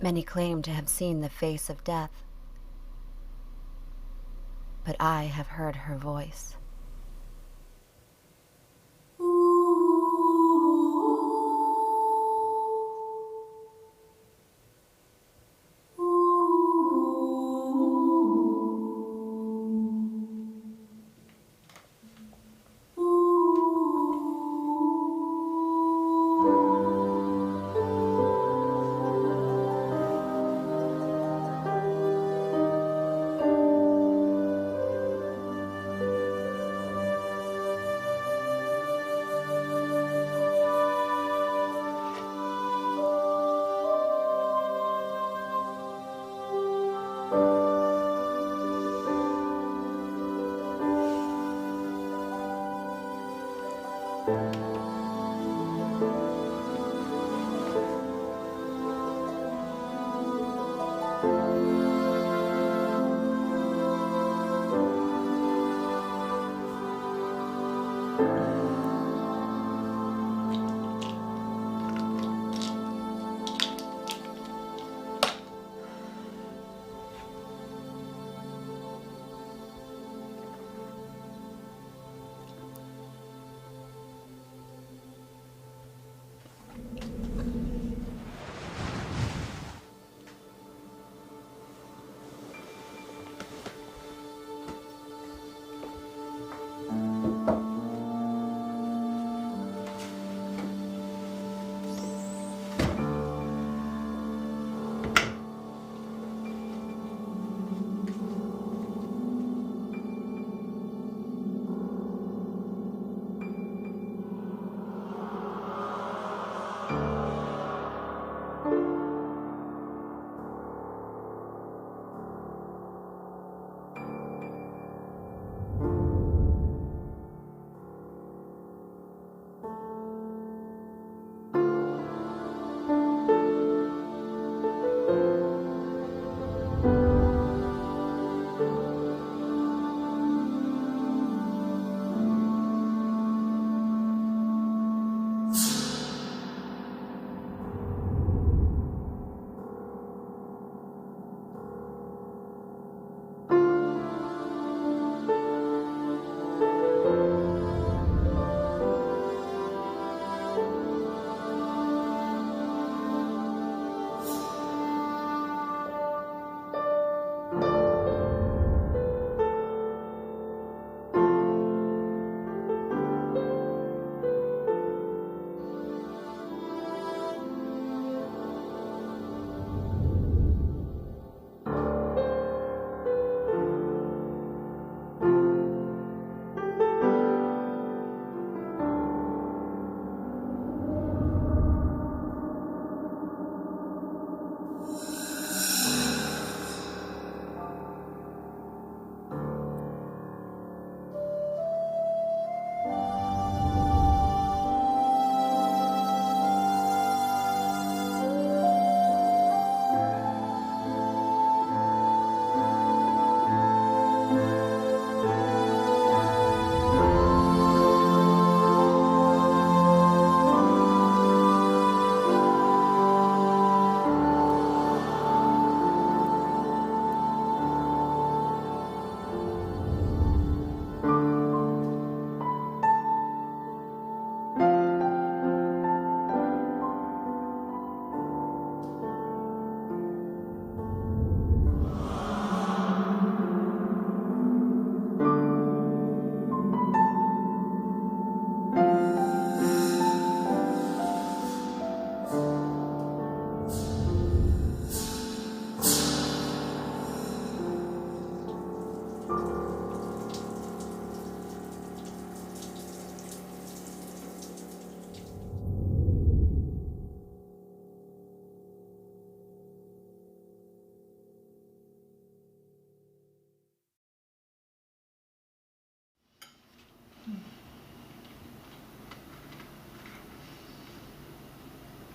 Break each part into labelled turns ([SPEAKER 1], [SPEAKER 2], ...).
[SPEAKER 1] Many claim to have seen the face of death, but I have heard her voice.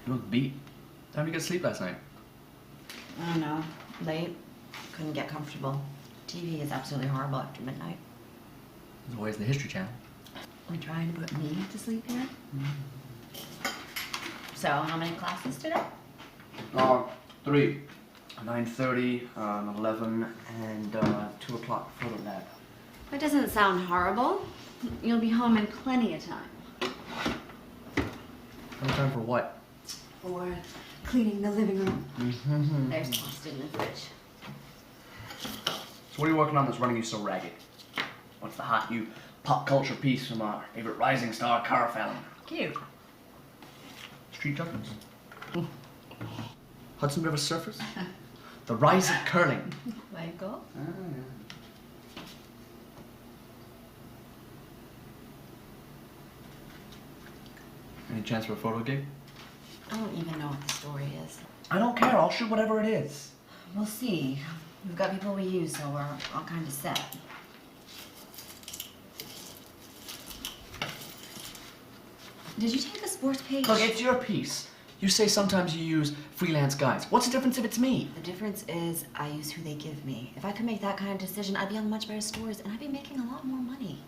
[SPEAKER 2] You look beat. How did you get sleep last night?
[SPEAKER 1] I don't know. Late. Couldn't get comfortable. TV is absolutely horrible after midnight.
[SPEAKER 2] There's always the History Channel.
[SPEAKER 1] Are you trying to put me to sleep here? So, how many classes today?
[SPEAKER 2] 3, 9:30, 11, and 2 o'clock for the lab.
[SPEAKER 3] That doesn't sound horrible. You'll be home in plenty of time.
[SPEAKER 2] No time for what?
[SPEAKER 3] For cleaning the living room.
[SPEAKER 2] Mm-hmm.
[SPEAKER 3] There's pasta in the fridge.
[SPEAKER 2] So what are you working on that's running you so ragged? What's the hot new pop culture piece from our favorite rising star, Cara Fallon?
[SPEAKER 3] Cute.
[SPEAKER 2] Street jumpers? Hudson River Surfers? The rise of curling.
[SPEAKER 3] Michael?
[SPEAKER 2] Ah, yeah. Any chance for a photo gig?
[SPEAKER 1] I don't even know what the story is.
[SPEAKER 2] I don't care, I'll shoot whatever it is.
[SPEAKER 1] We'll see. We've got people we use, so we're all kind of set. Did you take the sports page?
[SPEAKER 2] Look, it's your piece. You say sometimes you use freelance guys. What's the difference if it's me?
[SPEAKER 1] The difference is I use who they give me. If I could make that kind of decision, I'd be on much better stores and I'd be making a lot more money.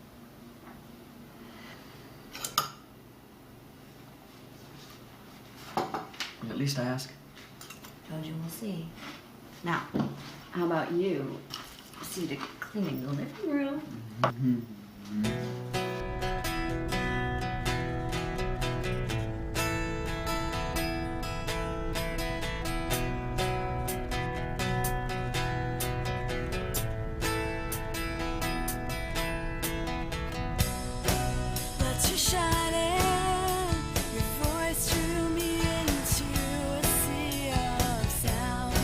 [SPEAKER 2] At least I ask.
[SPEAKER 1] Told you we'll see.
[SPEAKER 3] Now, how about you? See to cleaning the living room.
[SPEAKER 4] But you're shining, your voice drew me into a sea of sound.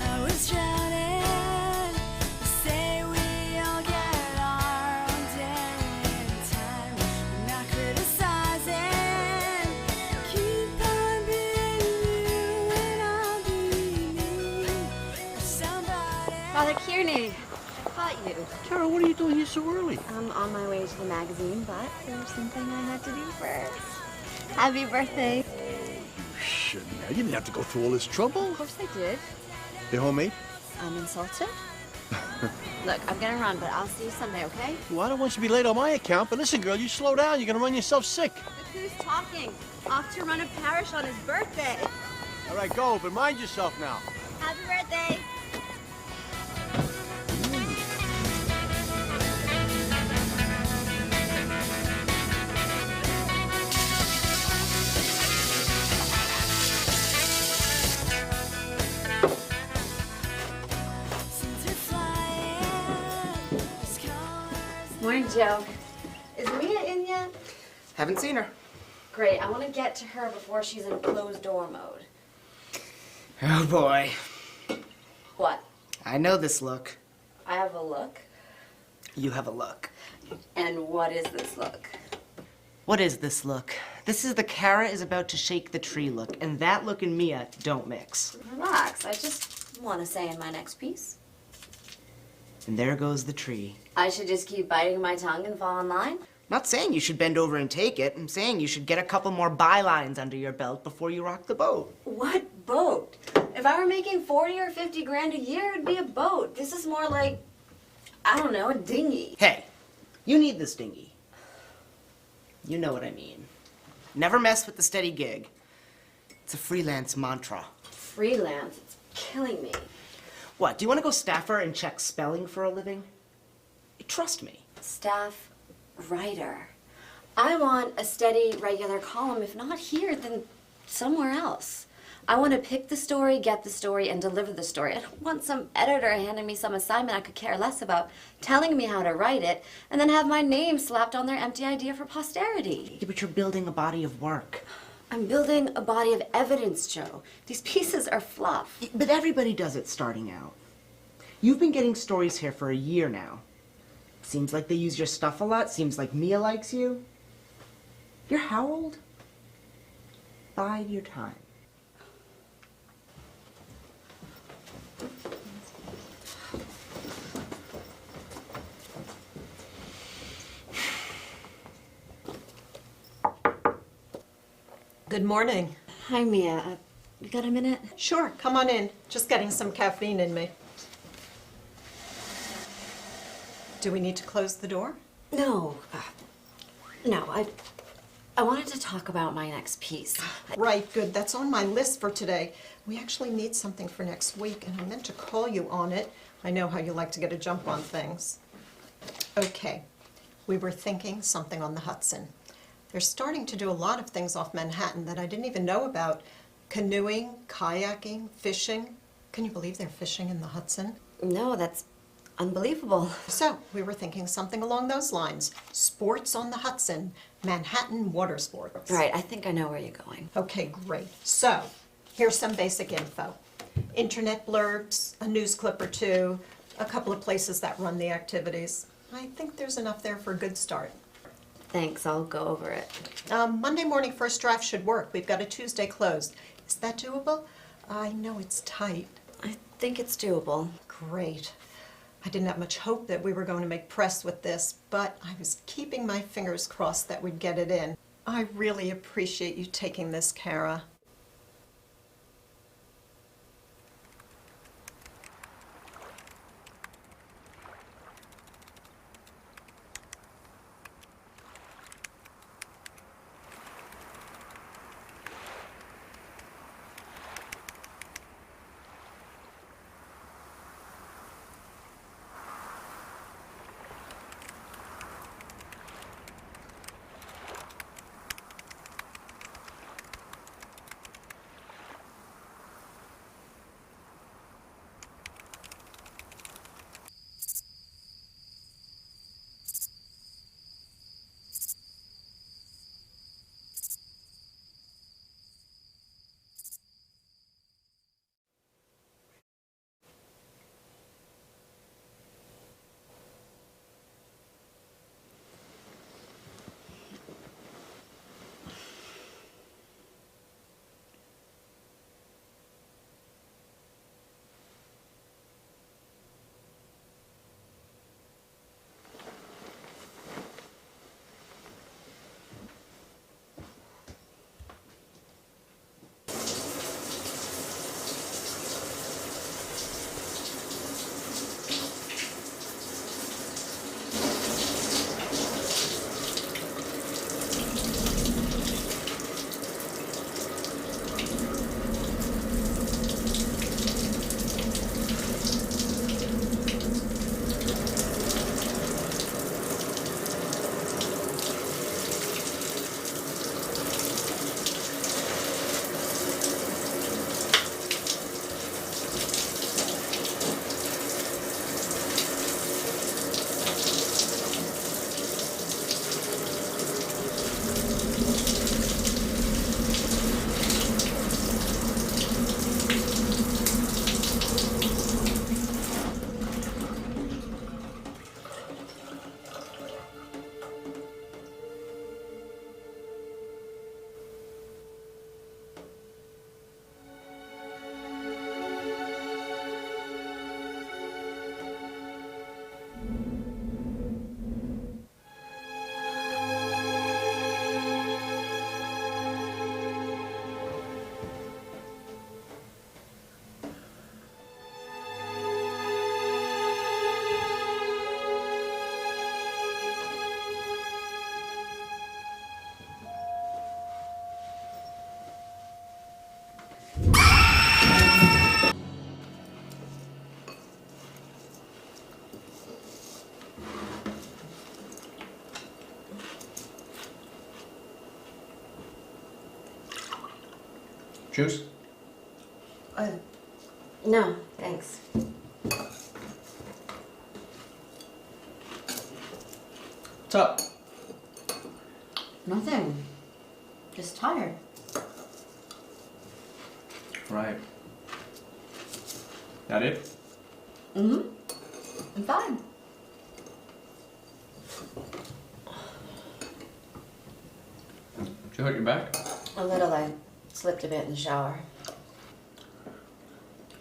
[SPEAKER 4] I was drowning, they say we all get our own day and time. I'm not criticizing, keep on being you and I'll be me. Somebody.
[SPEAKER 3] Father Kearney, I caught you.
[SPEAKER 5] Tara, what are you doing here so early?
[SPEAKER 3] I'm on my way to the magazine, but there's something I had to do first. Happy birthday.
[SPEAKER 5] Shit, man, you didn't have to go through all this trouble.
[SPEAKER 3] Of course I did.
[SPEAKER 5] They homemade?
[SPEAKER 3] I'm insulted. Look, I'm gonna run, but I'll see you Sunday, okay?
[SPEAKER 5] Well, I don't want you to be late on my account, but listen, girl, you slow down. You're gonna run yourself sick.
[SPEAKER 3] Look who's talking. Off to run a parish on his birthday.
[SPEAKER 5] All right, go, but mind yourself now.
[SPEAKER 3] Happy birthday. Morning, Joe. Is Mia in yet?
[SPEAKER 6] Haven't seen her.
[SPEAKER 3] Great. I want to get to her before she's in closed door mode.
[SPEAKER 6] Oh boy.
[SPEAKER 3] What?
[SPEAKER 6] I know this look.
[SPEAKER 3] I have a look.
[SPEAKER 6] You have a look.
[SPEAKER 3] And what is this look?
[SPEAKER 6] What is this look? This is the Kara is about to shake the tree look, and that look and Mia don't mix.
[SPEAKER 3] Relax. I just want to say in my next piece.
[SPEAKER 6] And there goes the tree.
[SPEAKER 3] I should just keep biting my tongue and fall in line?
[SPEAKER 6] Not saying you should bend over and take it. I'm saying you should get a couple more bylines under your belt before you rock the boat.
[SPEAKER 3] What boat? If I were making 40 or 50 grand a year, it'd be a boat. This is more like, I don't know, a dinghy.
[SPEAKER 6] Hey, you need this dinghy. You know what I mean. Never mess with the steady gig. It's a freelance mantra.
[SPEAKER 3] Freelance, it's killing me.
[SPEAKER 6] What, do you want to go staffer and check spelling for a living? Trust me.
[SPEAKER 3] Staff writer. I want a steady, regular column. If not here, then somewhere else. I want to pick the story, get the story, and deliver the story. I don't want some editor handing me some assignment I could care less about, telling me how to write it, and then have my name slapped on their empty idea for posterity.
[SPEAKER 6] Yeah, but you're building a body of work.
[SPEAKER 3] I'm building a body of evidence, Joe. These pieces are fluff.
[SPEAKER 6] But everybody does it starting out. You've been getting stories here for a year now. Seems like they use your stuff a lot. Seems like Mia likes you. You're how old? Bide your time.
[SPEAKER 7] Good morning.
[SPEAKER 3] Hi, Mia. You got a minute?
[SPEAKER 7] Sure, come on in. Just getting some caffeine in me. Do we need to close the door?
[SPEAKER 3] No. No, I wanted to talk about my next piece.
[SPEAKER 7] Right, good. That's on my list for today. We actually need something for next week, and I meant to call you on it. I know how you like to get a jump on things. Okay, we were thinking something on the Hudson. They're starting to do a lot of things off Manhattan that I didn't even know about. Canoeing, kayaking, fishing. Can you believe they're fishing in the Hudson?
[SPEAKER 3] No, that's unbelievable.
[SPEAKER 7] So, we were thinking something along those lines. Sports on the Hudson, Manhattan water sports.
[SPEAKER 3] Right, I think I know where you're going.
[SPEAKER 7] Okay, great. So, here's some basic info. Internet blurbs, a news clip or two, a couple of places that run the activities. I think there's enough there for a good start.
[SPEAKER 3] Thanks, I'll go over it.
[SPEAKER 7] Monday morning first draft should work. We've got a Tuesday closed. Is that doable? I know it's tight.
[SPEAKER 3] I think it's doable.
[SPEAKER 7] Great. I didn't have much hope that we were going to make press with this, but I was keeping my fingers crossed that we'd get it in. I really appreciate you taking this, Kara.
[SPEAKER 2] Juice?
[SPEAKER 3] No, thanks.
[SPEAKER 2] What's up?
[SPEAKER 1] Nothing. Just tired.
[SPEAKER 2] Right. That it?
[SPEAKER 1] Mm-hmm. I'm fine.
[SPEAKER 2] Did you hurt your back?
[SPEAKER 3] A little, I slipped a bit in the shower.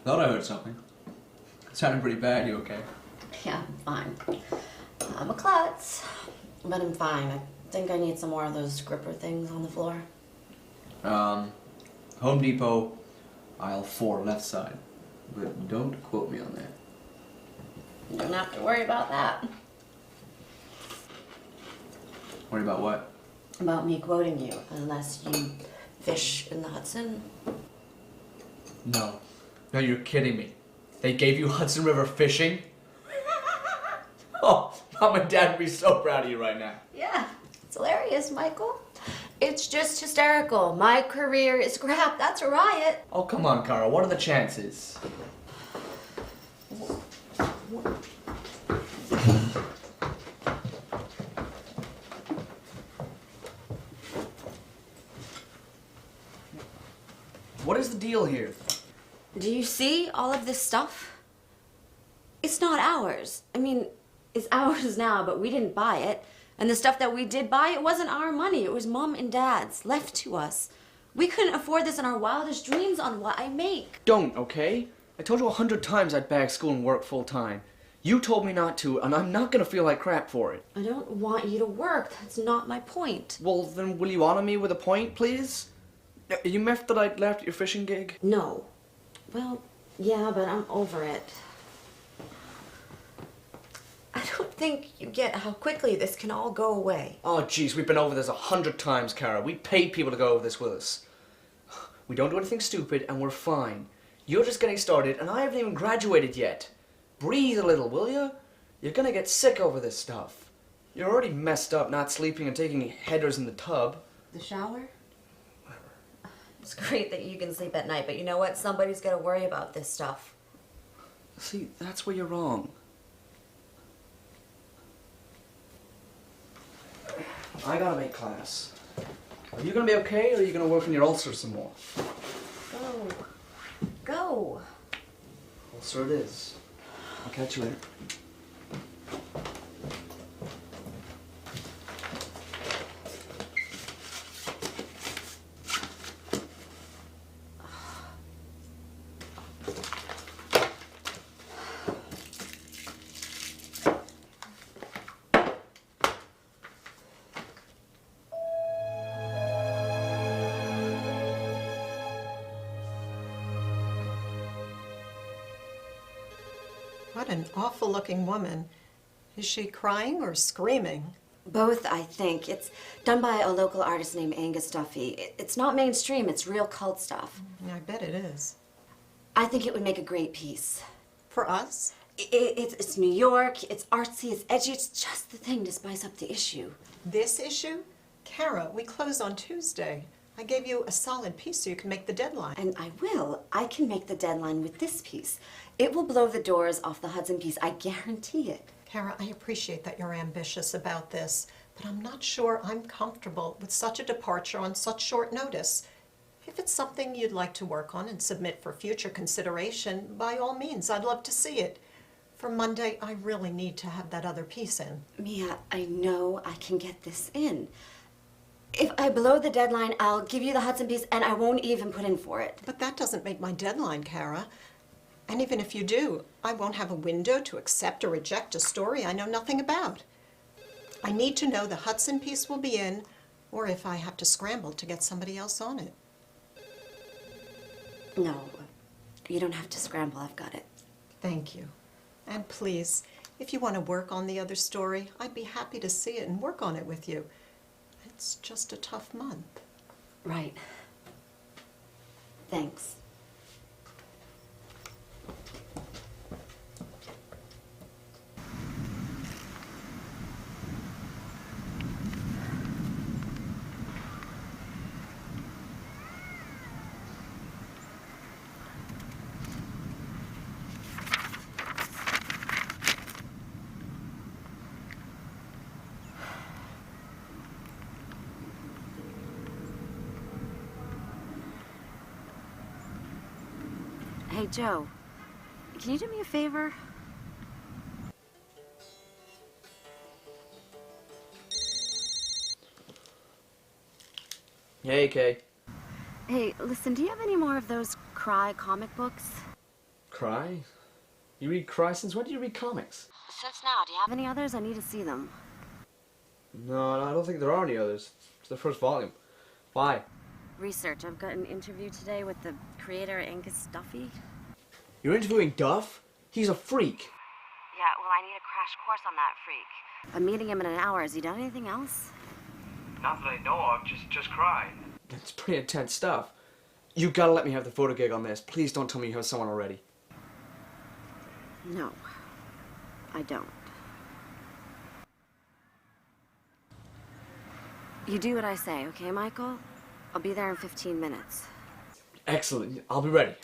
[SPEAKER 2] Thought I heard something. It sounded pretty bad. You okay?
[SPEAKER 3] Yeah, I'm fine. I'm a klutz, but I'm fine. I think I need some more of those gripper things on the floor.
[SPEAKER 2] Home Depot, aisle 4, left side. But don't quote me on that.
[SPEAKER 3] You don't have to worry about that.
[SPEAKER 2] Worry about what?
[SPEAKER 3] about me quoting you, unless you fish in the Hudson.
[SPEAKER 2] No. No, you're kidding me. They gave you Hudson River fishing? Oh, Mom and Dad would be so proud of you right now.
[SPEAKER 3] Yeah, it's hilarious, Michael. It's just hysterical. My career is crap. That's a riot.
[SPEAKER 2] Oh, come on, Cara. What are the chances? What is the deal here?
[SPEAKER 3] Do you see all of this stuff? It's not ours. I mean, it's ours now, but we didn't buy it. And the stuff that we did buy, it wasn't our money. It was Mom and Dad's, left to us. We couldn't afford this in our wildest dreams on what I make.
[SPEAKER 2] Don't, okay? I told you 100 times I'd bag school and work full time. You told me not to, and I'm not gonna feel like crap for it.
[SPEAKER 3] I don't want you to work. That's not my point.
[SPEAKER 2] Well, then will you honor me with a point, please? Are you miffed that I left your fishing gig?
[SPEAKER 3] No. Well, yeah, but I'm over it. I don't think you get how quickly this can all go away.
[SPEAKER 2] Oh, jeez, we've been over this 100 times, Cara. We paid people to go over this with us. We don't do anything stupid, and we're fine. You're just getting started, and I haven't even graduated yet. Breathe a little, will you? You're gonna get sick over this stuff. You're already messed up not sleeping and taking headers in the tub.
[SPEAKER 3] The shower? It's great that you can sleep at night, but you know what? Somebody's gonna worry about this stuff.
[SPEAKER 2] See, that's where you're wrong. I gotta make class. Are you gonna be okay, or are you gonna work on your ulcer some more?
[SPEAKER 3] Go. Go.
[SPEAKER 2] Ulcer it is. I'll catch you later.
[SPEAKER 7] What an awful-looking woman. Is she crying or screaming?
[SPEAKER 3] Both, I think. It's done by a local artist named Angus Duffy. It's not mainstream, it's real cult stuff.
[SPEAKER 7] I bet it is.
[SPEAKER 3] I think it would make a great piece.
[SPEAKER 7] For us?
[SPEAKER 3] It's New York, it's artsy, it's edgy, it's just the thing to spice up the issue.
[SPEAKER 7] This issue? Kara, we close on Tuesday. I gave you a solid piece so you can make the deadline.
[SPEAKER 3] And I will. I can make the deadline with this piece. It will blow the doors off the Hudson piece, I guarantee it.
[SPEAKER 7] Kara, I appreciate that you're ambitious about this, but I'm not sure I'm comfortable with such a departure on such short notice. If it's something you'd like to work on and submit for future consideration, by all means, I'd love to see it. For Monday, I really need to have that other piece in.
[SPEAKER 3] Mia, I know I can get this in. If I blow the deadline, I'll give you the Hudson piece and I won't even put in for it.
[SPEAKER 7] But that doesn't make my deadline, Kara. And even if you do, I won't have a window to accept or reject a story I know nothing about. I need to know the Hudson piece will be in, or if I have to scramble to get somebody else on it.
[SPEAKER 3] No, you don't have to scramble, I've got it.
[SPEAKER 7] Thank you. And please, if you want to work on the other story, I'd be happy to see it and work on it with you. It's just a tough month.
[SPEAKER 3] Right. Thanks. Hey, Joe, can you do me a favor?
[SPEAKER 2] Hey, Kay.
[SPEAKER 3] Hey, listen, do you have any more of those Cry comic books?
[SPEAKER 2] Cry? You read Cry? Since when do you read comics?
[SPEAKER 3] Since now. Do you have any others? I need to see them.
[SPEAKER 2] No, I don't think there are any others. It's the first volume. Why?
[SPEAKER 3] Research. I've got an interview today with the creator, Angus Duffy.
[SPEAKER 2] You're interviewing Duff? He's a freak.
[SPEAKER 3] Yeah, well, I need a crash course on that freak. I'm meeting him in an hour. Has he done anything else?
[SPEAKER 8] Not that I know of, just cry.
[SPEAKER 2] It's pretty intense stuff. You gotta let me have the photo gig on this. Please don't tell me you have someone already.
[SPEAKER 3] No, I don't. You do what I say, okay, Michael? I'll be there in 15 minutes.
[SPEAKER 2] Excellent. I'll be ready.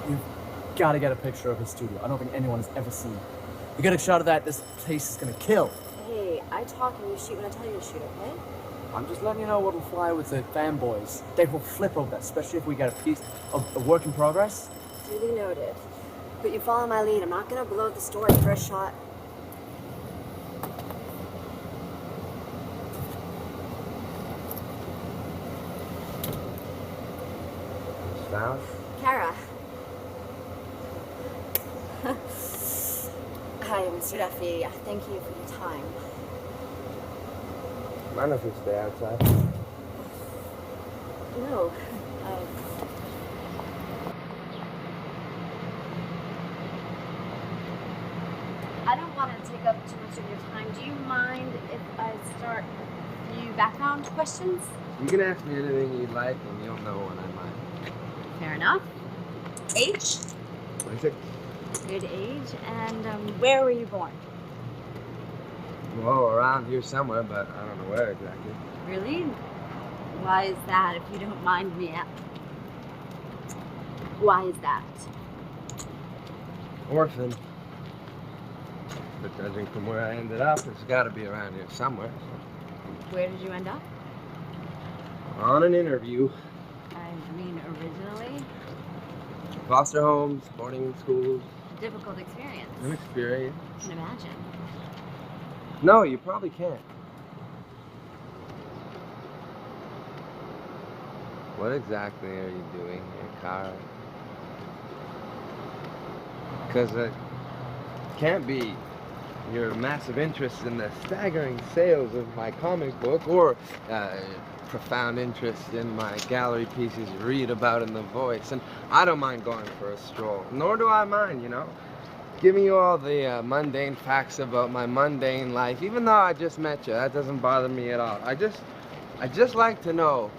[SPEAKER 9] You've got to get a picture of his studio. I don't think anyone has ever seen it. You get a shot of that, this place is gonna kill.
[SPEAKER 3] Hey, I talk and you shoot when I tell you to shoot, okay?
[SPEAKER 9] I'm just letting you know what'll fly with the fanboys. They will flip over that, especially if we get a piece of a work in progress.
[SPEAKER 3] Duly noted. But you follow my lead. I'm not gonna blow the story for a shot.
[SPEAKER 8] Val?
[SPEAKER 3] Kara. Hi, Mr. Duffy. Thank you for your time.
[SPEAKER 8] Mind if we stay outside?
[SPEAKER 3] No. I don't want to take up too much of your time. Do you mind if I start a few background questions?
[SPEAKER 8] You can ask me anything you'd like, and you'll know when I mind.
[SPEAKER 3] Fair enough. Age?
[SPEAKER 8] 26.
[SPEAKER 3] Good age. And where were you born?
[SPEAKER 8] Well, around here somewhere, but I don't know where exactly.
[SPEAKER 3] Really? Why is that, if you don't mind me? Why is that?
[SPEAKER 8] Orphan. But judging from where I ended up, it's got to be around here somewhere.
[SPEAKER 3] Where did you end up?
[SPEAKER 8] On an interview.
[SPEAKER 3] I mean, originally?
[SPEAKER 8] Foster homes, boarding schools.
[SPEAKER 3] Difficult experience.
[SPEAKER 8] An experience.
[SPEAKER 3] I can imagine.
[SPEAKER 8] No, you probably can't. What exactly are you doing here, Kara? Because it can't be your massive interest in the staggering sales of my comic book or profound interest in my gallery pieces you read about in The Voice. And I don't mind going for a stroll, nor do I mind, giving you all the mundane facts about my mundane life. Even though I just met you, that doesn't bother me at all. I just like to know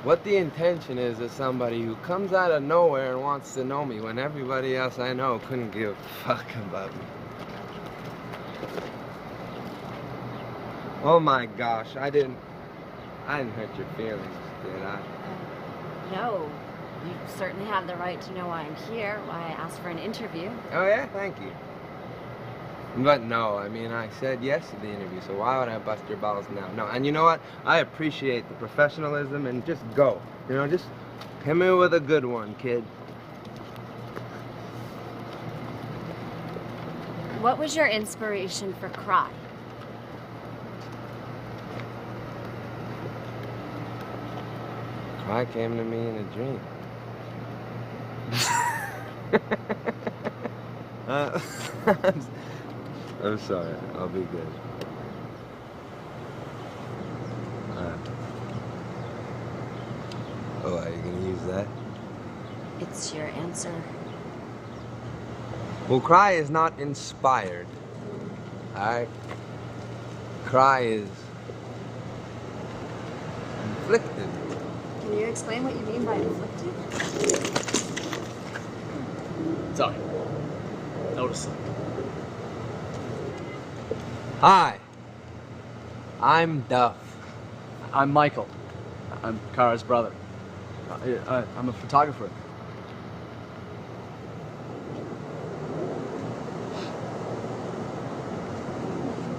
[SPEAKER 8] what the intention is of somebody who comes out of nowhere and wants to know me when everybody else I know couldn't give a fuck about me. Oh my gosh, I didn't hurt your feelings, did I?
[SPEAKER 3] No. You certainly have the right to know why I'm here, why I asked for an interview.
[SPEAKER 8] Oh yeah, thank you. But no, I mean, I said yes to the interview, so why would I bust your balls now? No, and you know what? I appreciate the professionalism, and just go. Just hit me with a good one, kid.
[SPEAKER 3] What was your inspiration for Cry?
[SPEAKER 8] Cry came to me in a dream. I'm sorry. I'll be good. Oh, are you gonna use that?
[SPEAKER 3] It's your answer.
[SPEAKER 8] Well, Cry is not inspired. Alright? Cry is inflicted.
[SPEAKER 3] Can you explain what you mean by inflicted?
[SPEAKER 9] Sorry. Notice.
[SPEAKER 8] Hi. I'm Duff.
[SPEAKER 9] I'm Michael. I'm Kara's brother. I'm a photographer.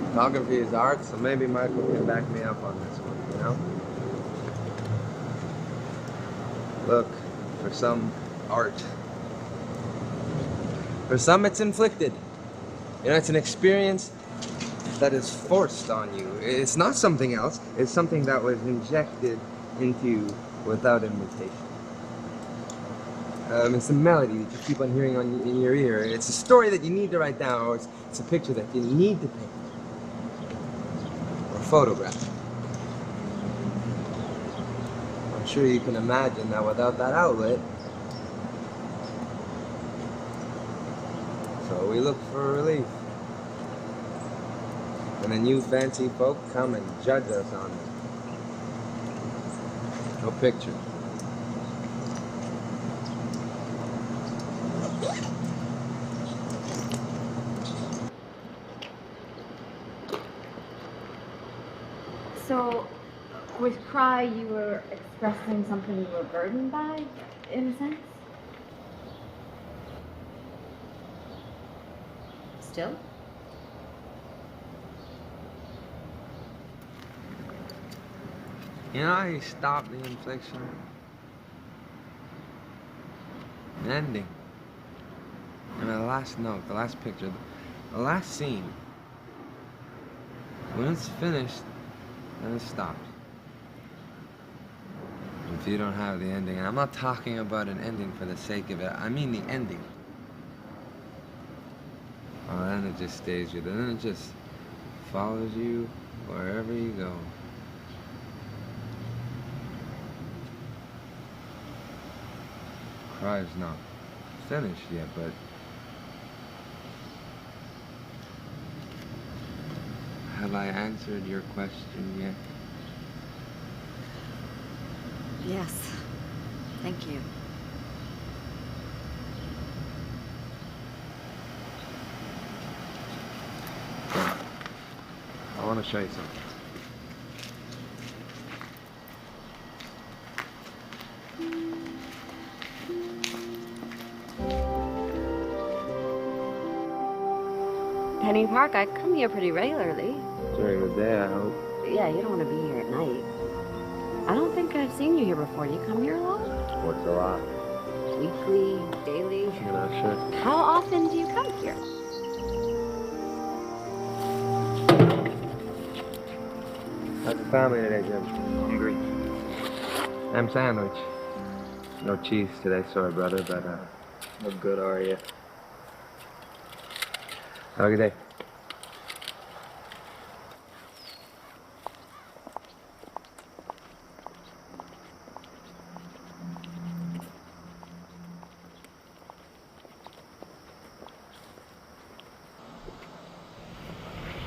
[SPEAKER 8] Photography is art, so maybe Michael can back me up on this one, Look, for some art. For some it's inflicted. It's an experience that is forced on you. It's not something else. It's something that was injected into you without invitation. It's a melody that you keep on hearing in your ear. It's a story that you need to write down, or it's a picture that you need to paint. Or photograph. sure you can imagine that without that outlet. So we look for relief. And then you fancy folk come and judge us on it. No picture.
[SPEAKER 3] So, with Cry, you were expressing something you were burdened by, in a sense?
[SPEAKER 1] Still?
[SPEAKER 8] You know how you stop the infliction? An ending. And the last note, the last picture, the last scene. When it's finished, then it stops. If you don't have the ending, and I'm not talking about an ending for the sake of it, I mean the ending. Oh, then it just stays with you. Then it just follows you wherever you go. Cry's not finished yet, but have I answered your question yet?
[SPEAKER 1] Yes. Thank you.
[SPEAKER 8] I want to show you something.
[SPEAKER 3] Penny Park, I come here pretty regularly.
[SPEAKER 8] During the day, I hope.
[SPEAKER 3] Yeah, you don't want to be here at night. I don't think I've seen you here before. Do you come here a lot?
[SPEAKER 8] What's a lot?
[SPEAKER 3] Weekly, daily?
[SPEAKER 8] You know, sure.
[SPEAKER 3] How often do you come here?
[SPEAKER 8] How's the family today, Jim? Hungry. Ham sandwich. No cheese today, sorry, brother, but what good are you? Have a good day.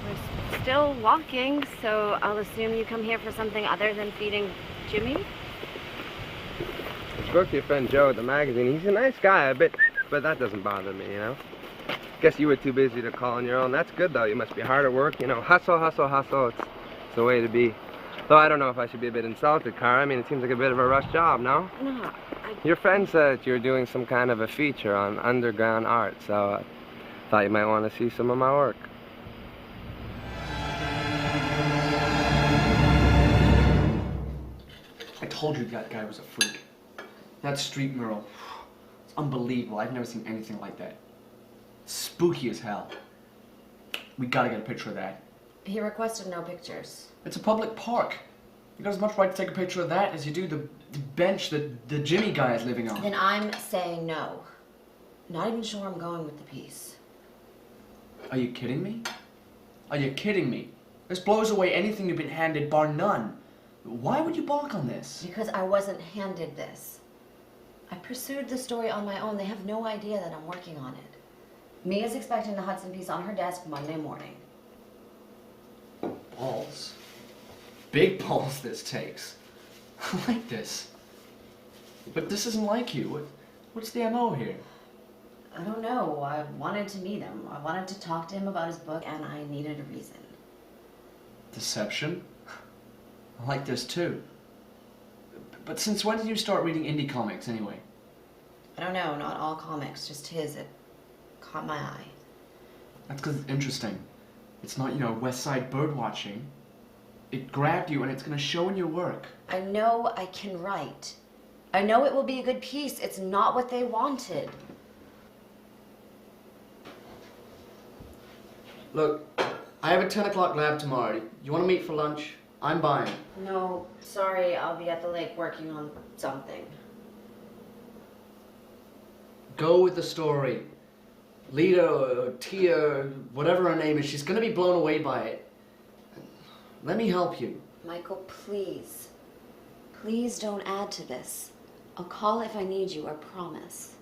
[SPEAKER 3] We're still walking, so I'll assume you come here for something other than feeding Jimmy?
[SPEAKER 8] I spoke to your friend Joe at the magazine. He's a nice guy, but that doesn't bother me, you know? Guess you were too busy to call on your own. That's good, though. You must be hard at work. You know, hustle, hustle, hustle. It's the way to be. Though I don't know if I should be a bit insulted, Cara. I mean, it seems like a bit of a rush job, no?
[SPEAKER 3] No,
[SPEAKER 8] Your friend said that you're doing some kind of a feature on underground art, so I thought you might want to see some of my work.
[SPEAKER 2] I told you that guy was a freak. That street mural, it's unbelievable. I've never seen anything like that. Spooky as hell. We gotta get a picture of that.
[SPEAKER 3] He requested no pictures.
[SPEAKER 2] It's a public park. You got as much right to take a picture of that as you do the bench that the Jimmy guy is living on.
[SPEAKER 3] Then I'm saying no. Not even sure I'm going with the piece.
[SPEAKER 2] Are you kidding me? Are you kidding me? This blows away anything you've been handed, bar none. Why would you balk on this?
[SPEAKER 3] Because I wasn't handed this. I pursued the story on my own. They have no idea that I'm working on it. Mia's expecting the Hudson piece on her desk Monday morning.
[SPEAKER 2] Balls. Big balls this takes. I like this. But this isn't like you. What's the MO here?
[SPEAKER 3] I don't know. I wanted to meet him. I wanted to talk to him about his book, and I needed a reason.
[SPEAKER 2] Deception? I like this too. But since when did you start reading indie comics anyway?
[SPEAKER 3] I don't know. Not all comics, just his. It caught my eye.
[SPEAKER 2] That's because it's interesting. It's not, you know, West Side bird watching. It grabbed you and it's going to show in your work.
[SPEAKER 3] I know I can write. I know it will be a good piece. It's not what they wanted.
[SPEAKER 2] Look, I have a 10 o'clock lab tomorrow. You want to meet for lunch? I'm buying.
[SPEAKER 3] No, sorry. I'll be at the lake working on something.
[SPEAKER 2] Go with the story. Lita or Tia, whatever her name is, she's going to be blown away by it. Let me help you.
[SPEAKER 3] Michael, please. Please don't add to this. I'll call if I need you, I promise.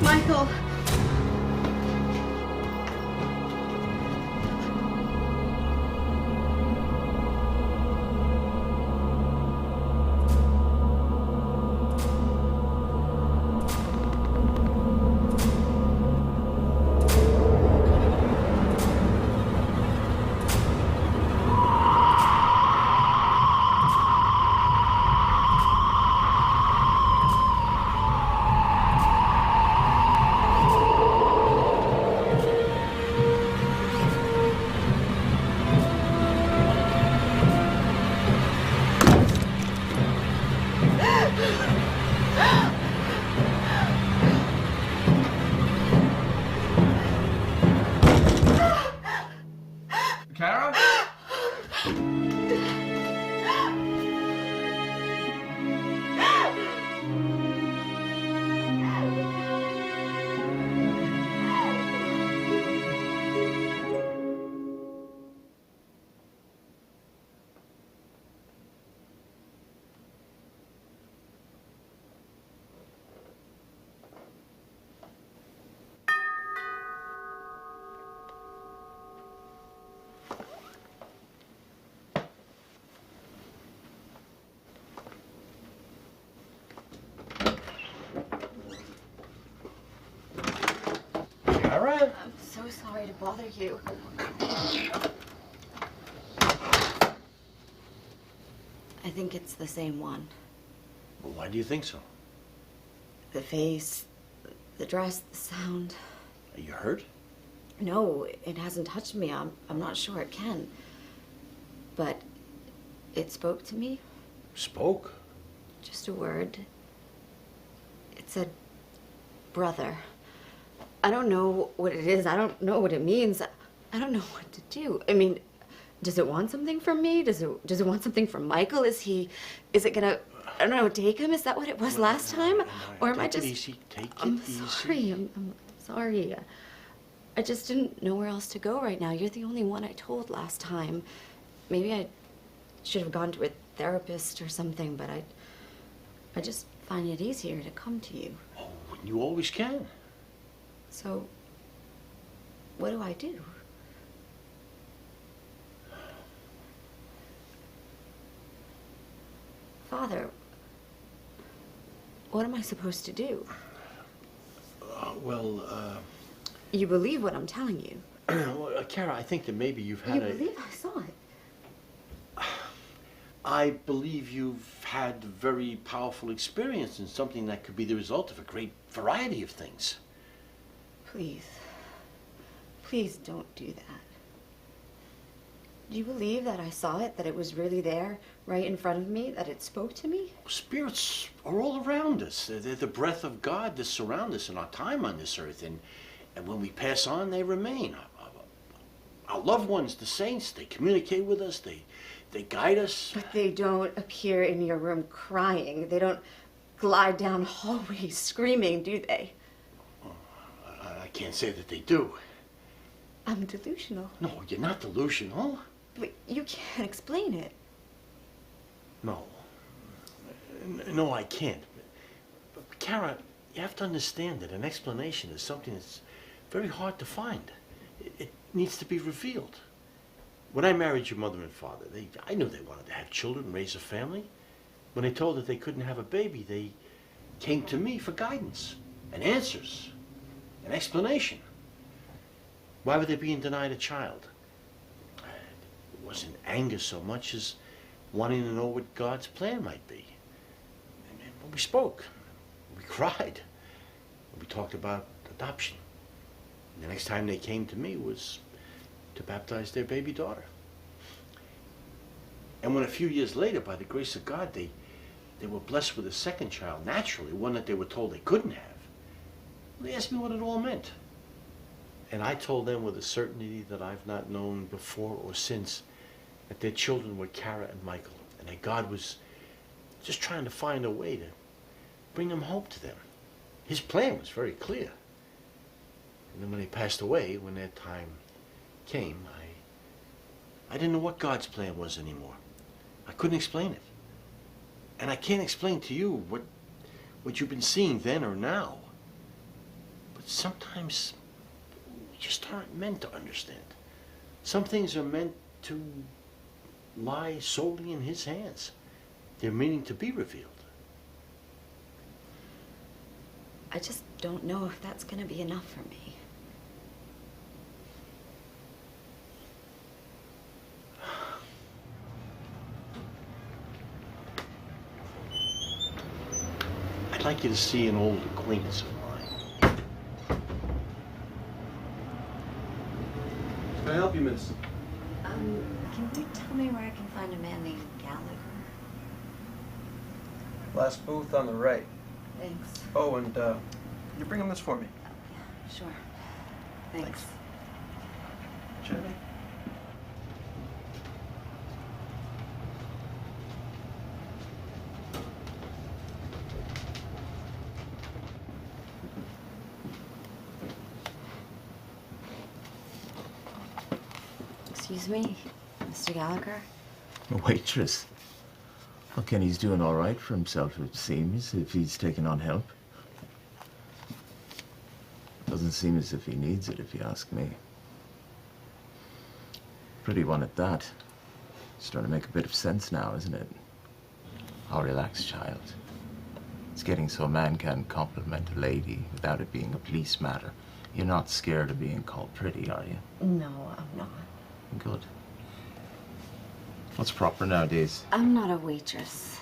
[SPEAKER 1] Michael!
[SPEAKER 2] Kara?
[SPEAKER 5] Kara?
[SPEAKER 3] I'm so sorry to bother you. I think it's the same one.
[SPEAKER 5] Well, why do you think so?
[SPEAKER 3] The face, the dress, the sound.
[SPEAKER 5] Are you hurt?
[SPEAKER 3] No, it hasn't touched me. I'm not sure it can. But it spoke to me.
[SPEAKER 5] Spoke?
[SPEAKER 3] Just a word. It said, brother. I don't know what it is. I don't know what it means. I don't know what to do. I mean, does it want something from me? Does it want something from Michael? Is it gonna, I don't know, take him? Is that what it was last time? Or am I just...
[SPEAKER 5] Take it easy. Take it
[SPEAKER 3] I'm
[SPEAKER 5] easy.
[SPEAKER 3] sorry. I'm sorry. I just didn't know where else to go right now. You're the only one I told last time. Maybe I should have gone to a therapist or something, but I just find it easier to come to you.
[SPEAKER 5] Oh, you always can.
[SPEAKER 3] So, what do I do? Father, what am I supposed to do?
[SPEAKER 5] Well,
[SPEAKER 3] You believe what I'm telling you.
[SPEAKER 5] well, Kara, I think that maybe you've had
[SPEAKER 3] You
[SPEAKER 5] a...
[SPEAKER 3] believe I saw it.
[SPEAKER 5] I believe you've had very powerful experience in something that could be the result of a great variety of things.
[SPEAKER 3] Please. Please don't do that. Do you believe that I saw it, that it was really there, right in front of me, that it spoke to me?
[SPEAKER 5] Spirits are all around us. They're the breath of God that surround us in our time on this earth. And when we pass on, they remain. Our loved ones, the saints, they communicate with us, they guide us.
[SPEAKER 3] But they don't appear in your room crying. They don't glide down hallways screaming, do they?
[SPEAKER 5] I can't say that they do.
[SPEAKER 3] I'm delusional.
[SPEAKER 5] No, you're not delusional.
[SPEAKER 3] But you can't explain it.
[SPEAKER 5] No. No, I can't. But Kara, you have to understand that an explanation is something that's very hard to find. It needs to be revealed. When I married your mother and father, I knew they wanted to have children, raise a family. When they told that they couldn't have a baby, they came to me for guidance and answers, an explanation. Why were they being denied a child? It wasn't anger so much as wanting to know what God's plan might be. And we spoke, we cried, we talked about adoption. And the next time they came to me was to baptize their baby daughter. And when a few years later, by the grace of God, they were blessed with a second child, naturally, one that they were told they couldn't have, they asked me what it all meant. And I told them with a certainty that I've not known before or since that their children were Kara and Michael, and that God was just trying to find a way to bring them home to them. His plan was very clear. And then when they passed away, when their time came, I didn't know what God's plan was anymore. I couldn't explain it. And I can't explain to you what you've been seeing then or now. But sometimes we just aren't meant to understand. Some things are meant to lie solely in His hands. They're meaning to be revealed.
[SPEAKER 3] I just don't know if that's going to be enough for me.
[SPEAKER 5] I'd like you to see an old acquaintance of mine.
[SPEAKER 8] Can I help you, miss?
[SPEAKER 3] Can you tell me where I can find a man named Gallagher?
[SPEAKER 10] Last booth on the right.
[SPEAKER 3] Thanks.
[SPEAKER 10] Oh, and can you bring him this for me?
[SPEAKER 3] Yeah, sure. Thanks.
[SPEAKER 10] Jenny?
[SPEAKER 3] Excuse me, Mr. Gallagher?
[SPEAKER 11] A waitress. Well, Kenny's doing all right for himself, it seems, if he's taking on help. Doesn't seem as if he needs it, if you ask me. Pretty one at that. Starting to make a bit of sense now, isn't it? Oh, relax, child. It's getting so a man can compliment a lady without it being a police matter. You're not scared of being called pretty, are you?
[SPEAKER 3] No, I'm not.
[SPEAKER 11] Good. What's proper nowadays?
[SPEAKER 3] I'm not a waitress.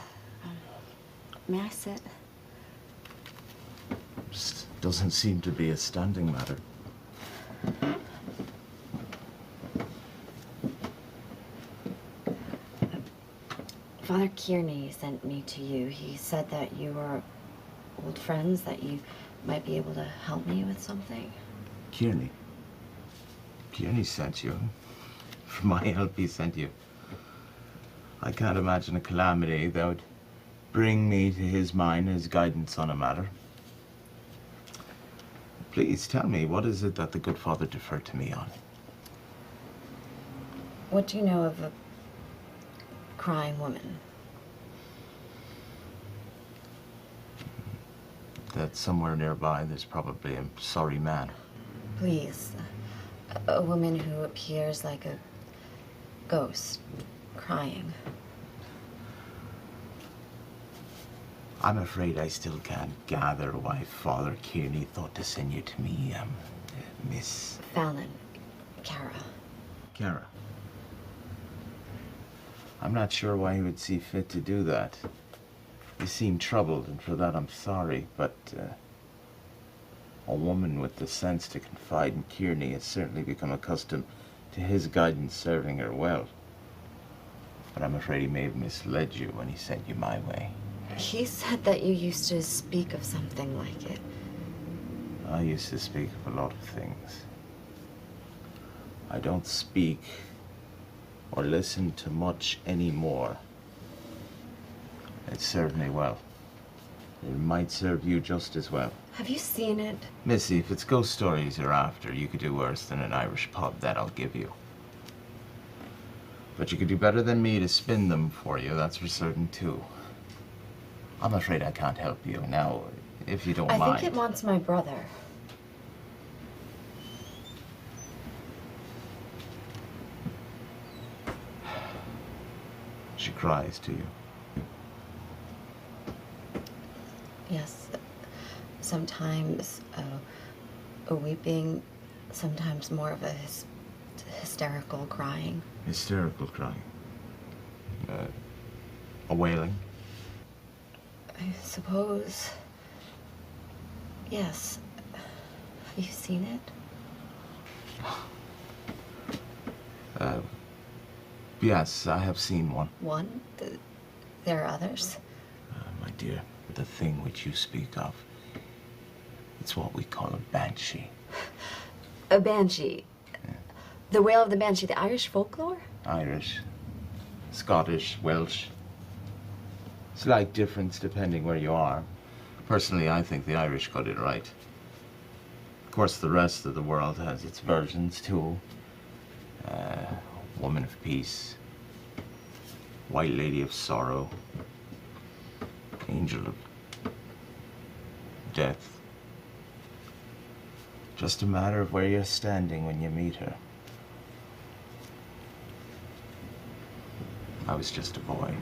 [SPEAKER 3] May I sit?
[SPEAKER 11] Just doesn't seem to be a standing matter.
[SPEAKER 3] Father Kearney sent me to you. He said that you were old friends, that you might be able to help me with something.
[SPEAKER 11] Kearney? Kearney sent you? For my help, he sent you. I can't imagine a calamity that would bring me to his mind as guidance on a matter. Please tell me, what is it that the good father deferred to me on?
[SPEAKER 3] What do you know of a crying woman?
[SPEAKER 11] That somewhere nearby there's probably a sorry man.
[SPEAKER 3] Please. A woman who appears like a ghost, crying.
[SPEAKER 11] I'm afraid I still can't gather why Father Kearney thought to send you to me, Miss...
[SPEAKER 3] Fallon. Kara.
[SPEAKER 11] Kara. I'm not sure why he would see fit to do that. You seem troubled, and for that I'm sorry, but a woman with the sense to confide in Kearney has certainly become accustomed to his guidance serving her well. But I'm afraid he may have misled you when he sent you my way.
[SPEAKER 3] He said that you used to speak of something like it.
[SPEAKER 11] I used to speak of a lot of things. I don't speak or listen to much anymore. It served me well. It might serve you just as well.
[SPEAKER 3] Have you seen it?
[SPEAKER 11] Missy, if it's ghost stories you're after, you could do worse than an Irish pub, that I'll give you. But you could do better than me to spin them for you, that's for certain too. I'm afraid I can't help you. Now, if you don't mind.
[SPEAKER 3] I think it wants my brother.
[SPEAKER 11] She cries to you.
[SPEAKER 3] Yes. Sometimes a weeping, sometimes more of a hysterical crying.
[SPEAKER 11] Hysterical crying. A wailing.
[SPEAKER 3] I suppose. Yes. Have you seen it?
[SPEAKER 11] Yes, I have seen one.
[SPEAKER 3] One? There are others?
[SPEAKER 11] My dear, the thing which you speak of, it's what we call a banshee.
[SPEAKER 3] A banshee. Yeah. The wail of the banshee, the Irish folklore?
[SPEAKER 11] Irish, Scottish, Welsh. Slight difference depending where you are. Personally, I think the Irish got it right. Of course, the rest of the world has its versions too. Woman of Peace, White Lady of Sorrow, Angel of Death. Just a matter of where you're standing when you meet her. I was just a boy.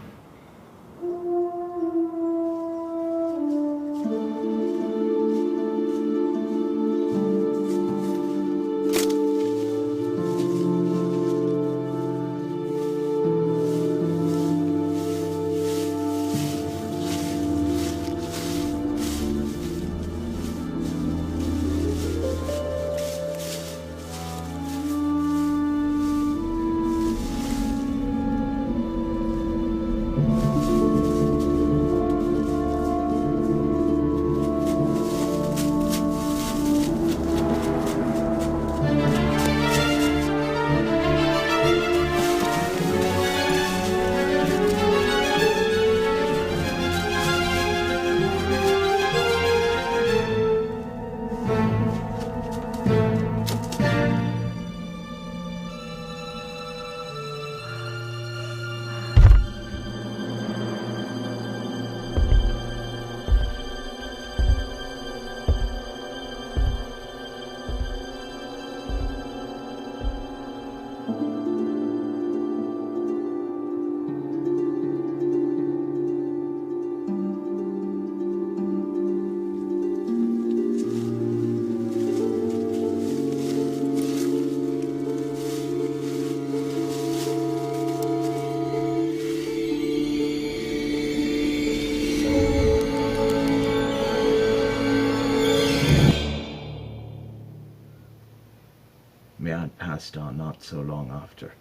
[SPEAKER 11] My aunt passed on not so long after.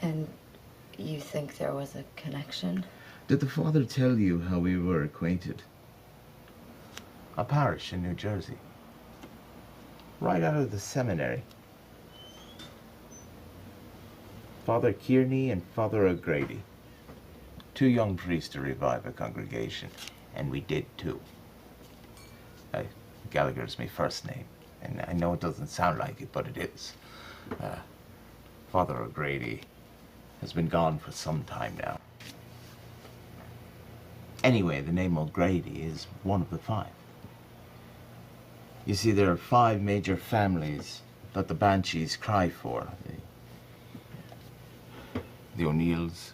[SPEAKER 3] And you think there was a connection?
[SPEAKER 11] Did the father tell you how we were acquainted? A parish in New Jersey. Right out of the seminary. Father Kearney and Father O'Grady. Two young priests to revive a congregation. And we did too. Gallagher's my first name. And I know it doesn't sound like it, but it is. Father O'Grady has been gone for some time now. Anyway, the name O'Grady is one of the five. You see, there are 5 major families that the Banshees cry for. The O'Neills,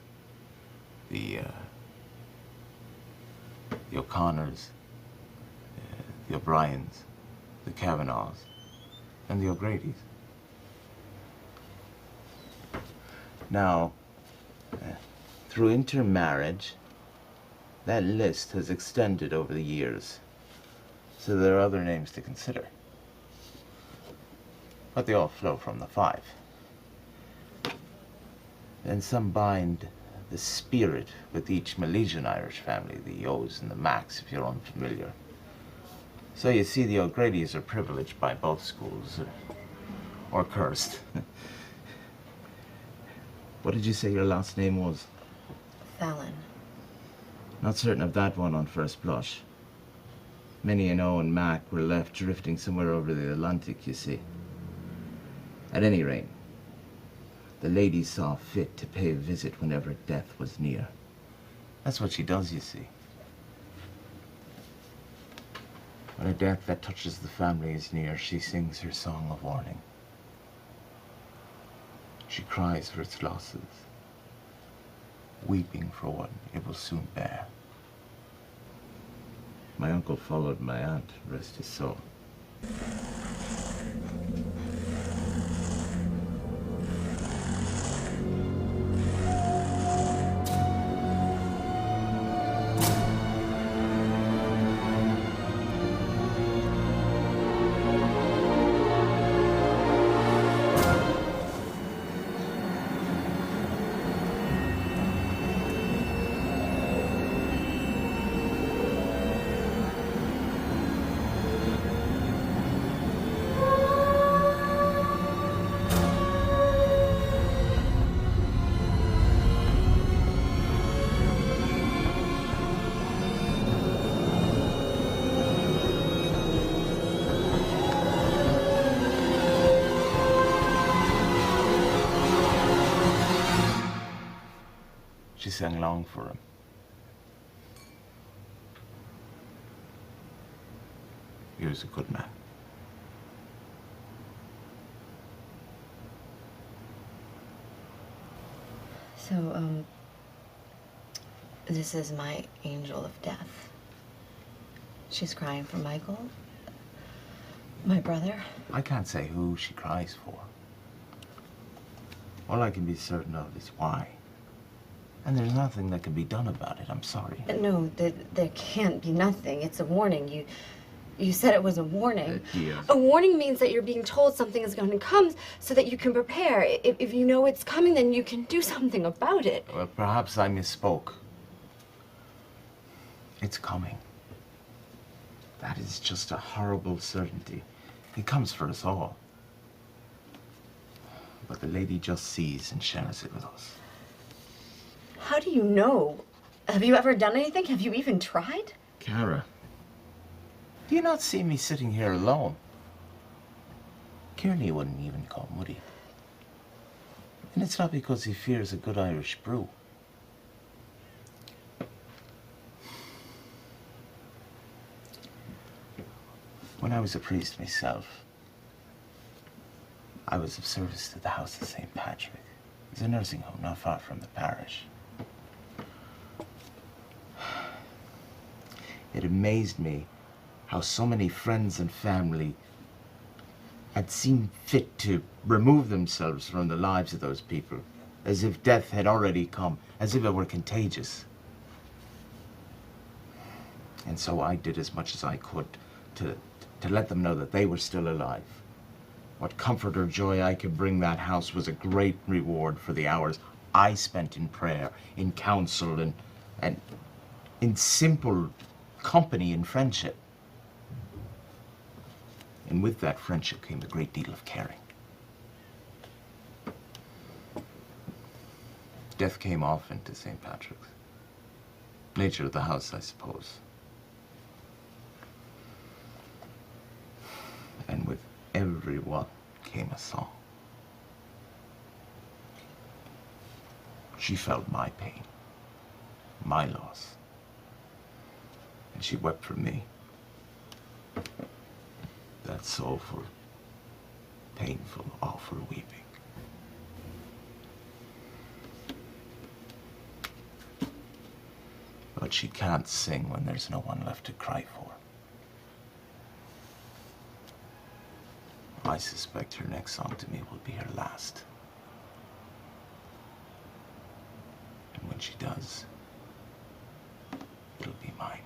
[SPEAKER 11] the O'Connors, the O'Briens, the Kavanaghs, and the O'Gradys. Now, Through intermarriage, that list has extended over the years, so there are other names to consider. But they all flow from the 5. Then some bind the spirit with each Milesian Irish family, the O's and the Macs, if you're unfamiliar. So you see, the O'Grady's are privileged by both schools, or cursed. What did you say your last name was?
[SPEAKER 1] Fallon.
[SPEAKER 11] Not certain of that one on first blush. Minnie and O and Mac were left drifting somewhere over the Atlantic, you see. At any rate, the lady saw fit to pay a visit whenever death was near. That's what she does, you see. When a death that touches the family is near, she sings her song of warning. She cries for its losses, weeping for what it will soon bear. My uncle followed my aunt, rest his soul. She sang long for him. He was a good man.
[SPEAKER 1] So, this is my angel of death. She's crying for Michael, my brother.
[SPEAKER 11] I can't say who she cries for. All I can be certain of is why. And there's nothing that can be done about it, I'm sorry.
[SPEAKER 3] No, there can't be nothing. It's a warning. You said it was a warning.
[SPEAKER 11] Yes.
[SPEAKER 3] A warning means that you're being told something is going to come so that you can prepare. If you know it's coming, then you can do something about it.
[SPEAKER 11] Well, perhaps I misspoke. It's coming. That is just a horrible certainty. It comes for us all. But the lady just sees and shares it with us.
[SPEAKER 3] How do you know? Have you ever done anything? Have you even tried?
[SPEAKER 11] Kara, do you not see me sitting here alone? Kearney wouldn't even come, would he? And it's not because he fears a good Irish brew. When I was a priest myself, I was of service to the House of St. Patrick. It's a nursing home not far from the parish. It amazed me how so many friends and family had seen fit to remove themselves from the lives of those people, as if death had already come, as if it were contagious. And so I did as much as I could to let them know that they were still alive. What comfort or joy I could bring that house was a great reward for the hours I spent in prayer, in counsel, and in simple company and friendship. And with that friendship came a great deal of caring. Death came often to St. Patrick's. Nature of the house, I suppose. And with every one came a song. She felt my pain, my loss. And she wept for me. That soulful, painful, awful weeping. But she can't sing when there's no one left to cry for. I suspect her next song to me will be her last. And when when she does, it'll be mine.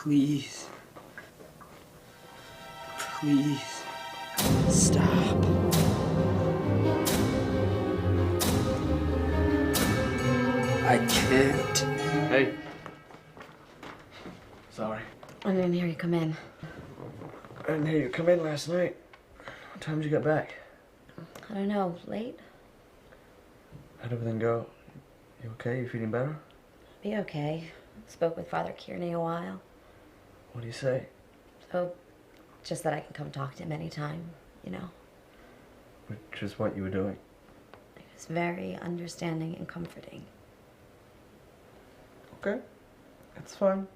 [SPEAKER 6] Please. Please. Stop. I can't.
[SPEAKER 2] Hey. Sorry.
[SPEAKER 3] I didn't hear you come in.
[SPEAKER 2] I didn't hear you come in last night. What time did you get back?
[SPEAKER 3] I don't know, late?
[SPEAKER 2] How'd everything go? You okay? You feeling better?
[SPEAKER 3] Be okay. Spoke with Father Kearney a while.
[SPEAKER 2] What do you say?
[SPEAKER 3] Oh, just that I can come talk to him anytime, you know.
[SPEAKER 2] Which is what you were doing.
[SPEAKER 3] He was very understanding and comforting.
[SPEAKER 2] Okay. That's fine.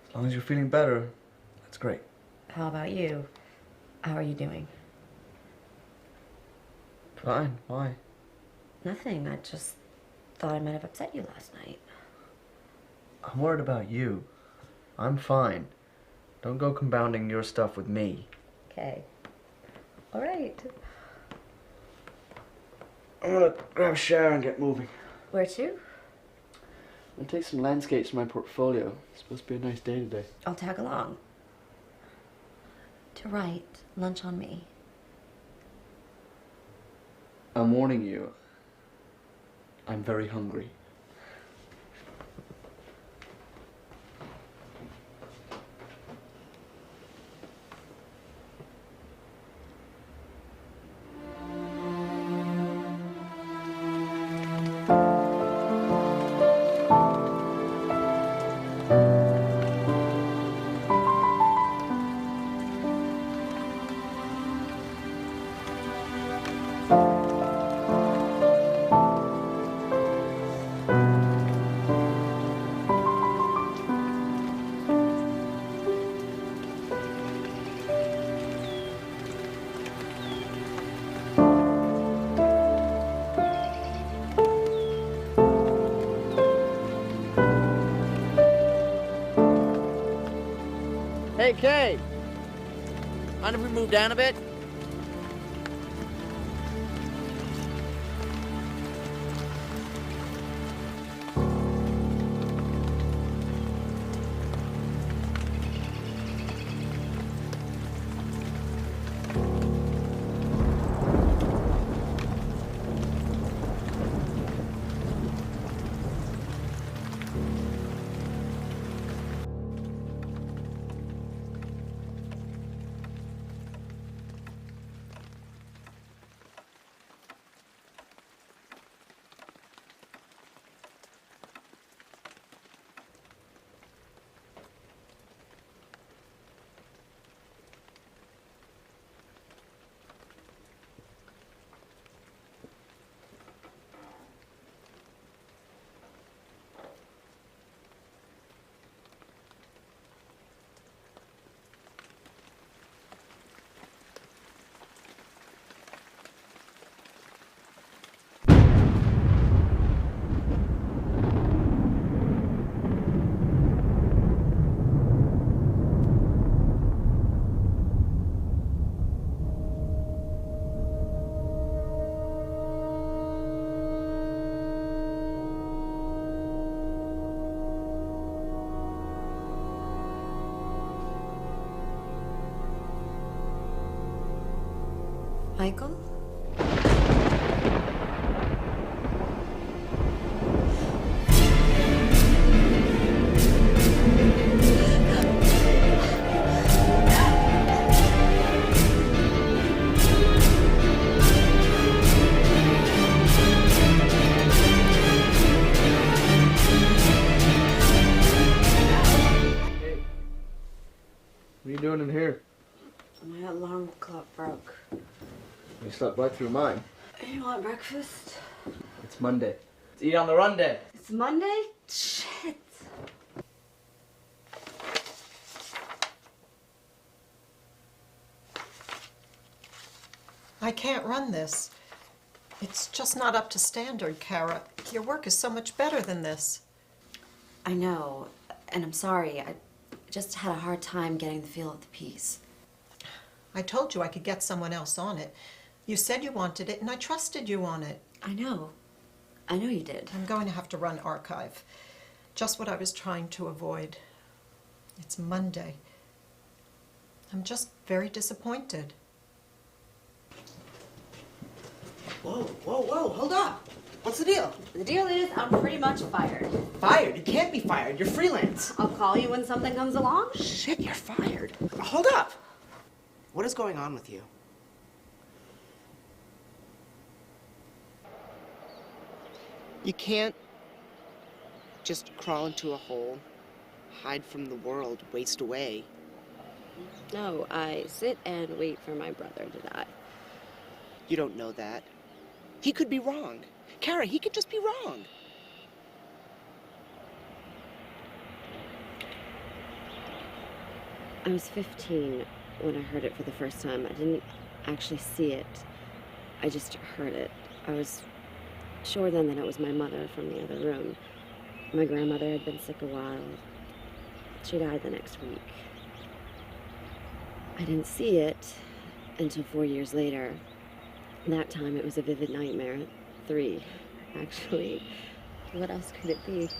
[SPEAKER 2] As long as you're feeling better, that's great.
[SPEAKER 3] How about you? How are you doing?
[SPEAKER 2] Fine. Why?
[SPEAKER 3] Nothing. I just thought I might have upset you last night.
[SPEAKER 2] I'm worried about you. I'm fine. Don't go compounding your stuff with me.
[SPEAKER 3] Okay. All right.
[SPEAKER 2] I'm gonna grab a shower and get moving.
[SPEAKER 3] Where to?
[SPEAKER 2] I'm gonna take some landscapes from my portfolio. It's supposed to be a nice day today.
[SPEAKER 3] I'll tag along. To write. Lunch on me.
[SPEAKER 2] I'm warning you. I'm very hungry.
[SPEAKER 12] Hey, Kay. Mind if we move down a bit?
[SPEAKER 3] Michael?
[SPEAKER 8] What are you doing in here?
[SPEAKER 3] My alarm clock broke.
[SPEAKER 8] You slept right through mine.
[SPEAKER 3] You want breakfast?
[SPEAKER 2] It's Monday. It's eat on the run day.
[SPEAKER 3] It's Monday? Shit.
[SPEAKER 7] I can't run this. It's just not up to standard, Kara. Your work is so much better than this.
[SPEAKER 3] I know, and I'm sorry. I just had a hard time getting the feel of the piece.
[SPEAKER 7] I told you I could get someone else on it. You said you wanted it, and I trusted you on it.
[SPEAKER 3] I know. I know you did.
[SPEAKER 7] I'm going to have to run archive. Just what I was trying to avoid. It's Monday. I'm just very disappointed.
[SPEAKER 6] Whoa, hold up. What's the deal?
[SPEAKER 3] The deal is I'm pretty much fired.
[SPEAKER 6] Fired? You can't be fired. You're freelance.
[SPEAKER 3] I'll call you when something comes along.
[SPEAKER 6] Shit, you're fired. Hold up. What is going on with you? You can't just crawl into a hole, hide from the world, waste away.
[SPEAKER 3] No, I sit and wait for my brother to die.
[SPEAKER 6] You don't know that. He could be wrong. Kara, he could just be wrong.
[SPEAKER 3] I was 15 when I heard it for the first time. I didn't actually see it. I just heard it. I was sure then that it was my mother from the other room. My grandmother had been sick a while. She died the next week. I didn't see it until 4 years later. That time it was a vivid nightmare. 3, actually. What else could it be?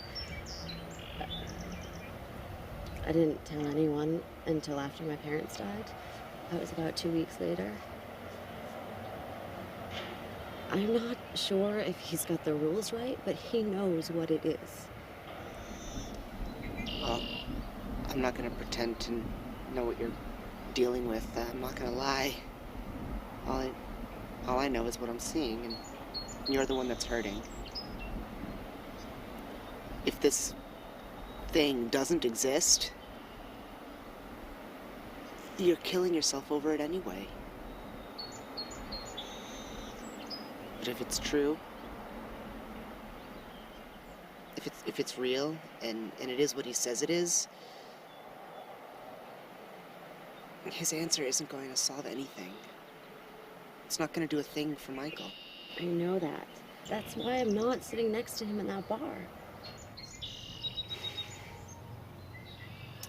[SPEAKER 3] I didn't tell anyone until after my parents died. That was about 2 weeks later. I'm not sure if he's got the rules right, but he knows what it is.
[SPEAKER 6] Well, I'm not gonna pretend to know what you're dealing with. I'm not gonna lie. All I know is what I'm seeing, and you're the one that's hurting. If this thing doesn't exist, you're killing yourself over it anyway. But if it's true, if it's real, and it is what he says it is, his answer isn't going to solve anything. It's not going to do a thing for Michael.
[SPEAKER 3] I know that. That's why I'm not sitting next to him in that bar.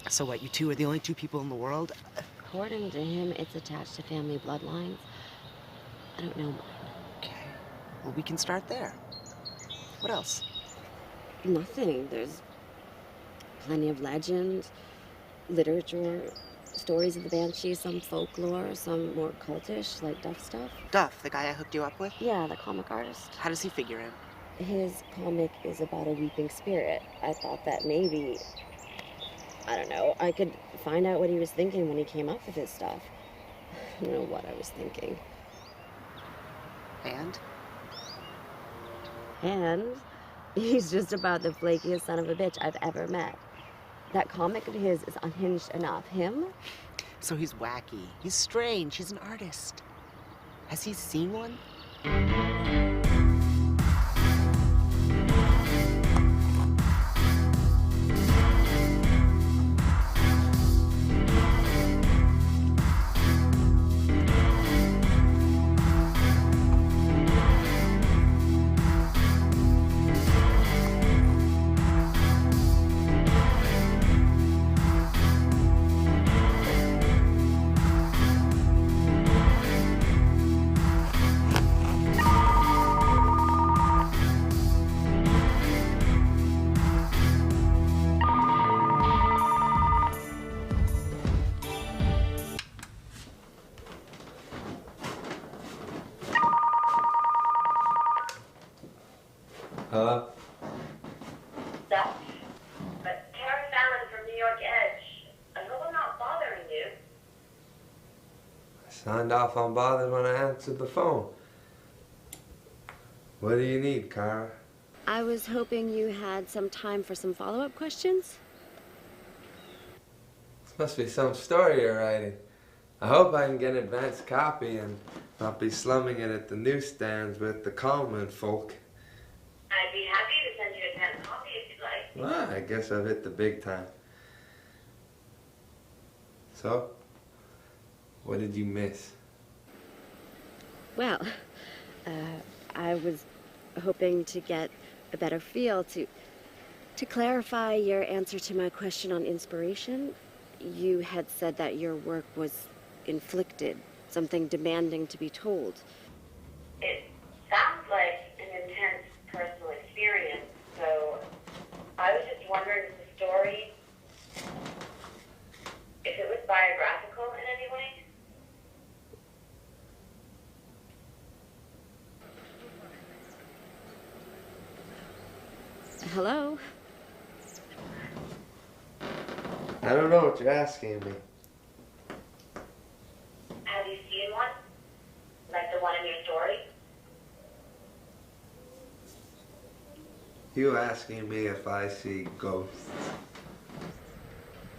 [SPEAKER 6] So what, you two are the only 2 people in the world?
[SPEAKER 3] According to him, it's attached to family bloodlines. I don't know.
[SPEAKER 6] Okay. Well, we can start there. What else?
[SPEAKER 3] Nothing. There's plenty of legend, literature, stories of the Banshee, some folklore, some more cultish, like Duff stuff.
[SPEAKER 6] Duff, the guy I hooked you up with?
[SPEAKER 3] Yeah, the comic artist.
[SPEAKER 6] How does he figure in?
[SPEAKER 3] His comic is about a weeping spirit. I thought that maybe, I don't know, I could find out what he was thinking when he came up with his stuff. I don't know what I was thinking. And he's just about the flakiest son of a bitch I've ever met. That comic of his is unhinged enough. Him?
[SPEAKER 6] So he's wacky. He's strange. He's an artist. Has he seen one?
[SPEAKER 8] Hello?
[SPEAKER 13] Stuff. But Karen Fallon from New York Edge. I hope I'm not bothering you.
[SPEAKER 8] I signed off on bothered when I answered the phone. What do you need, Cara?
[SPEAKER 3] I was hoping you had some time for some follow-up questions.
[SPEAKER 8] This must be some story you're writing. I hope I can get an advance copy and not be slumming it at the newsstands with the common folk.
[SPEAKER 13] I'd be happy to send you a 10 copy if you'd like.
[SPEAKER 8] Well, I guess I've hit the big time. So, what did you miss?
[SPEAKER 3] Well, I was hoping to get a better feel to clarify your answer to my question on inspiration. You had said that your work was inflicted, something demanding to be told.
[SPEAKER 13] It sounds like an intense personal experience, so I was just wondering if the story, if it was biographical in any way?
[SPEAKER 3] Hello?
[SPEAKER 8] I don't know what you're asking me.
[SPEAKER 13] Have you seen one? Like the one in your story?
[SPEAKER 8] You asking me if I see ghosts?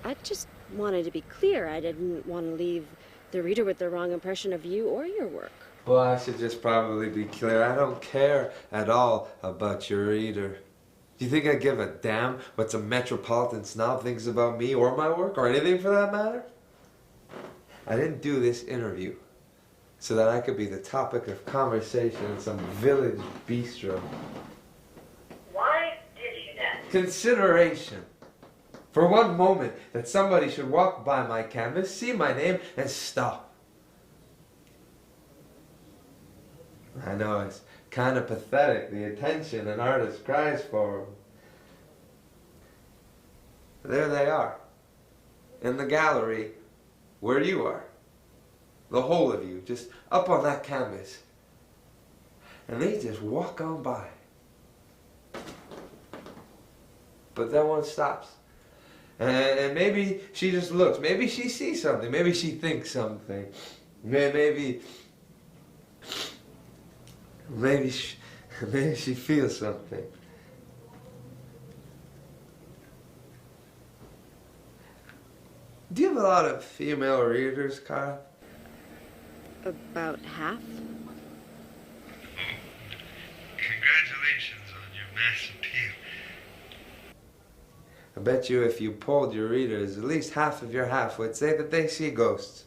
[SPEAKER 3] I just wanted to be clear. I didn't want to leave the reader with the wrong impression of you or your work.
[SPEAKER 8] Well, I should just probably be clear. I don't care at all about your reader. Do you think I give a damn what some metropolitan snob thinks about me or my work, or anything for that matter? I didn't do this interview so that I could be the topic of conversation in some village bistro.
[SPEAKER 13] Why did you then?
[SPEAKER 8] Consideration. For one moment that somebody should walk by my canvas, see my name, and stop. I know it's kind of pathetic, the attention an artist cries for. There they are, in the gallery where you are. The whole of you, just up on that canvas. And they just walk on by. But then one stops. And maybe she just looks. Maybe she sees something. Maybe she thinks something. Maybe she feels something. Do you have a lot of female readers, Cara?
[SPEAKER 3] About half.
[SPEAKER 8] Congratulations on your mass appeal. I bet you if you polled your readers, at least half of your half would say that they see ghosts.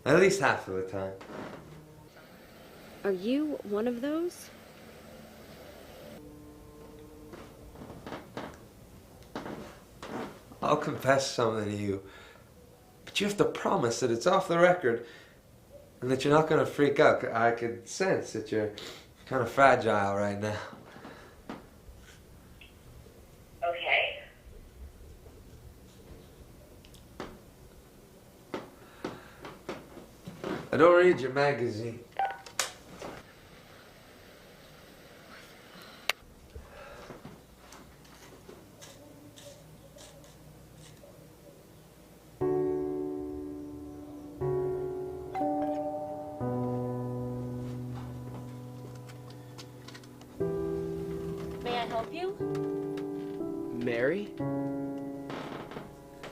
[SPEAKER 8] At least half of the time.
[SPEAKER 3] Are you one of those?
[SPEAKER 8] I'll confess something to you. But you have to promise that it's off the record and that you're not going to freak out. I could sense that you're kind of fragile right now.
[SPEAKER 13] Okay.
[SPEAKER 8] I don't read your magazine.
[SPEAKER 3] May I help you?
[SPEAKER 9] Mary?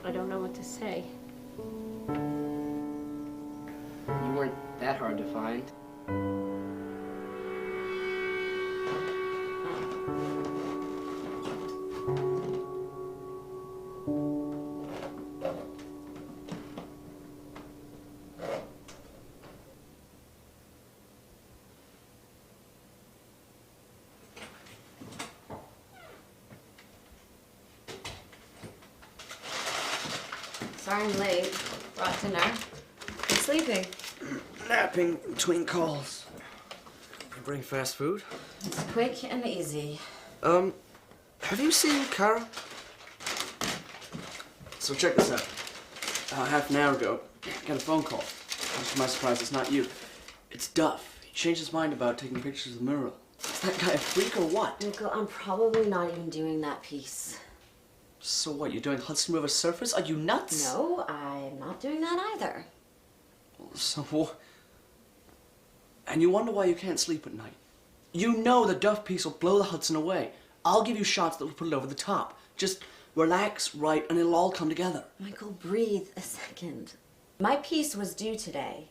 [SPEAKER 14] I don't know what to say.
[SPEAKER 9] You weren't that hard to find.
[SPEAKER 1] Sorry I'm late. Brought dinner. I'm sleeping.
[SPEAKER 9] Napping between calls. You bring fast food?
[SPEAKER 1] It's quick and easy.
[SPEAKER 9] Have you seen Cara? So check this out. Half an hour ago, I got a phone call. Much to my surprise, it's not you. It's Duff. He changed his mind about taking pictures of the mural.
[SPEAKER 2] that guy a freak or what?
[SPEAKER 3] Michael, I'm probably not even doing that piece.
[SPEAKER 2] So what, you're doing Hudson River Surfers? Are you nuts?
[SPEAKER 3] No, I'm not doing that either.
[SPEAKER 2] So what? And you wonder why you can't sleep at night. You know the Duff piece will blow the Hudson away. I'll give you shots that will put it over the top. Just relax, write, and it'll all come together.
[SPEAKER 3] Michael, breathe a second. My piece was due today.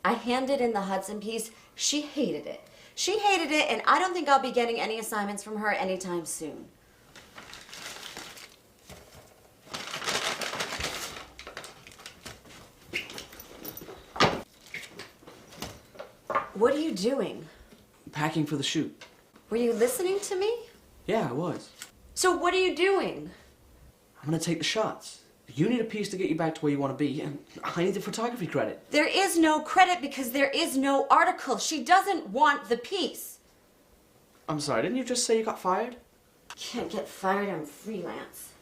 [SPEAKER 3] I handed in the Hudson piece. She hated it. She hated it, and I don't think I'll be getting any assignments from her anytime soon. What are you doing?
[SPEAKER 2] Packing for the shoot.
[SPEAKER 3] Were you listening to me?
[SPEAKER 2] Yeah, I was.
[SPEAKER 3] So what are you doing?
[SPEAKER 2] I'm gonna take the shots. You need a piece to get you back to where you want to be, and I need the photography credit.
[SPEAKER 3] There is no credit because there is no article. She doesn't want the piece.
[SPEAKER 2] I'm sorry, didn't you just say you got fired?
[SPEAKER 3] Can't get fired, I'm freelance.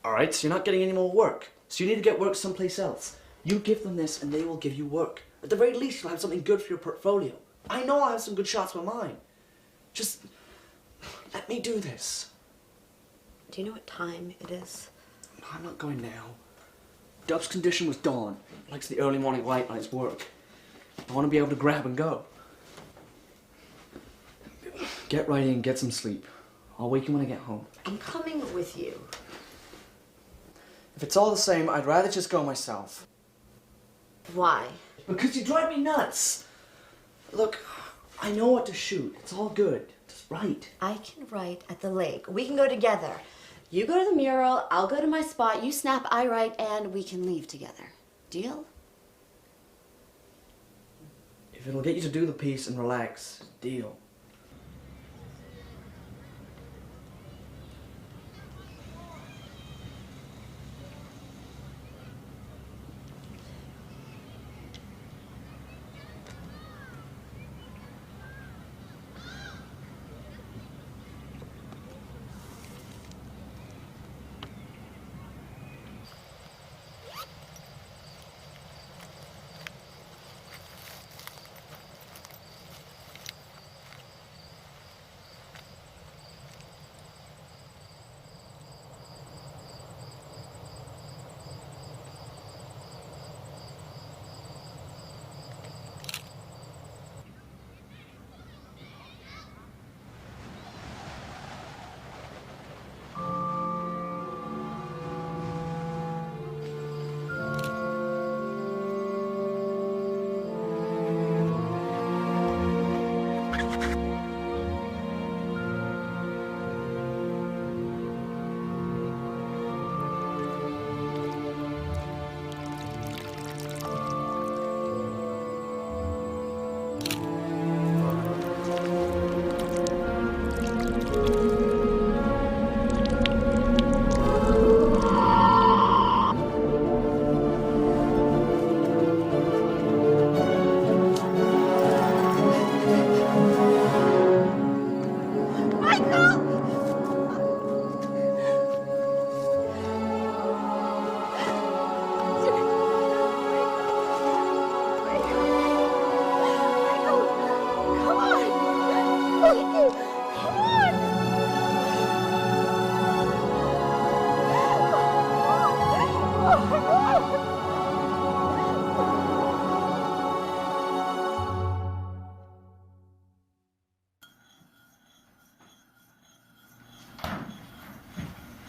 [SPEAKER 2] Alright, so you're not getting any more work. So you need to get work someplace else. You give them this and they will give you work. At the very least, you'll have something good for your portfolio. I know I have some good shots with mine. Just let me do this.
[SPEAKER 3] Do you know what time it is?
[SPEAKER 2] I'm not going now. Duff's condition was dawn. He likes the early morning light on his work. I want to be able to grab and go. Get ready and get some sleep. I'll wake you when I get home.
[SPEAKER 3] I'm coming with you.
[SPEAKER 2] If it's all the same, I'd rather just go myself.
[SPEAKER 3] Why?
[SPEAKER 2] Because you drive me nuts. Look, I know what to shoot. It's all good. Just write.
[SPEAKER 3] I can write at the lake. We can go together. You go to the mural, I'll go to my spot, you snap, I write, and we can leave together. Deal?
[SPEAKER 2] If it'll get you to do the piece and relax, deal.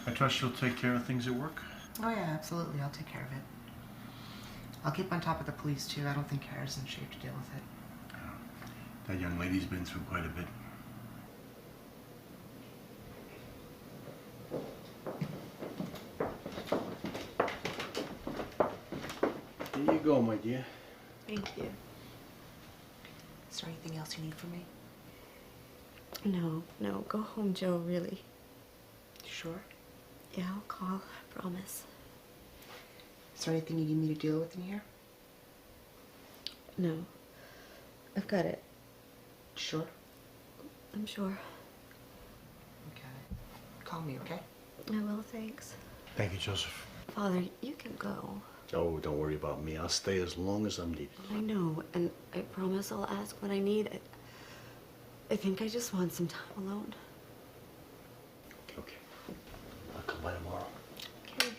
[SPEAKER 5] I trust you'll take care of things at work?
[SPEAKER 6] Oh yeah, absolutely. I'll take care of it. I'll keep on top of the police too. I don't think Kara's in shape to deal with it.
[SPEAKER 5] That young lady's been through quite a bit. Here you go, my dear.
[SPEAKER 6] Thank you. Is there anything else you need from me?
[SPEAKER 3] No, go home, Joe, really.
[SPEAKER 6] Sure.
[SPEAKER 3] Yeah, I'll call, I promise.
[SPEAKER 6] Is there anything you need me to deal with in here?
[SPEAKER 3] No, I've got it.
[SPEAKER 6] Sure.
[SPEAKER 3] I'm sure.
[SPEAKER 6] Okay. Call me, okay?
[SPEAKER 3] I will, thanks.
[SPEAKER 5] Thank you, Joseph.
[SPEAKER 3] Father, you can go.
[SPEAKER 5] Oh, don't worry about me. I'll stay as long as I'm needed.
[SPEAKER 3] I know, and I promise I'll ask what I need. I think I just want some time alone.
[SPEAKER 5] Okay. I'll come by tomorrow.
[SPEAKER 3] Okay,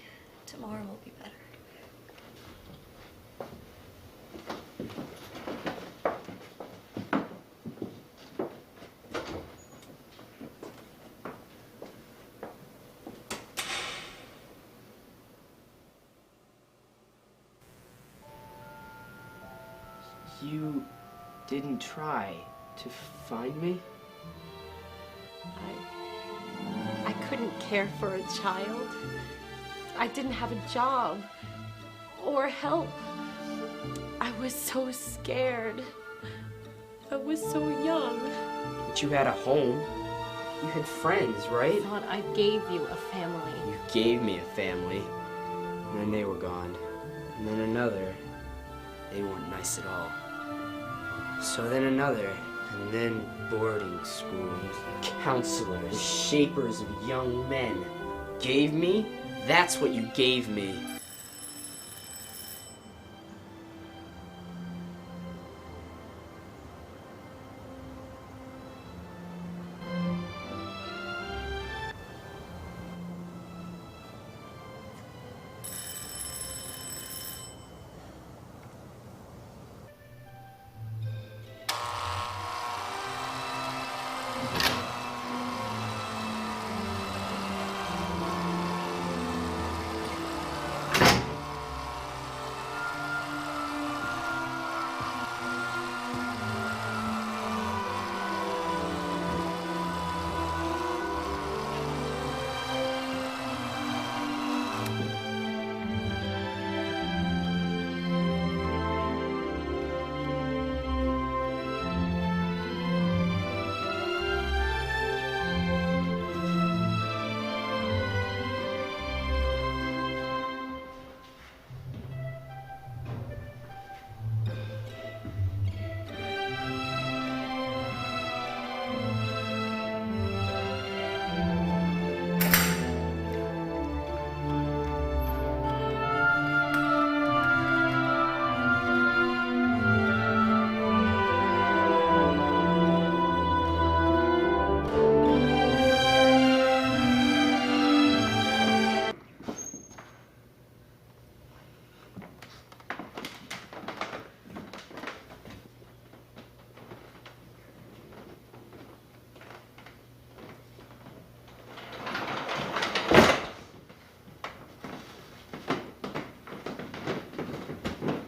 [SPEAKER 3] tomorrow will be better.
[SPEAKER 6] You didn't try to find me?
[SPEAKER 14] I couldn't care for a child. I didn't have a job or help. I was so scared. I was so young.
[SPEAKER 15] But you had a home. You had friends, right?
[SPEAKER 14] I thought I gave you a family.
[SPEAKER 15] You gave me a family. And then they were gone. And then another. They weren't nice at all. So then another. And then boarding schools, counselors, shapers of young men. Gave me? That's what you gave me.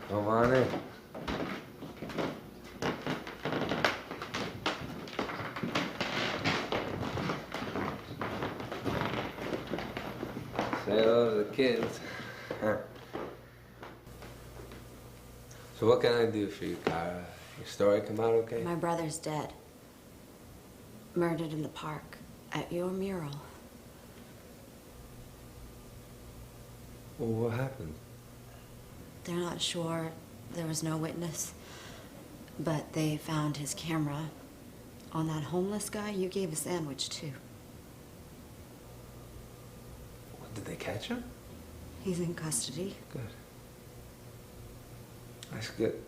[SPEAKER 8] Come on in. Say hello to the kids. So what can I do for you, Kara? Your story come out okay?
[SPEAKER 3] My brother's dead. Murdered in the park at your mural.
[SPEAKER 8] Well, what happened?
[SPEAKER 3] They're not sure. There was no witness. But they found his camera on that homeless guy you gave a sandwich to.
[SPEAKER 8] What, did they catch him?
[SPEAKER 3] He's in custody.
[SPEAKER 8] Good. That's good.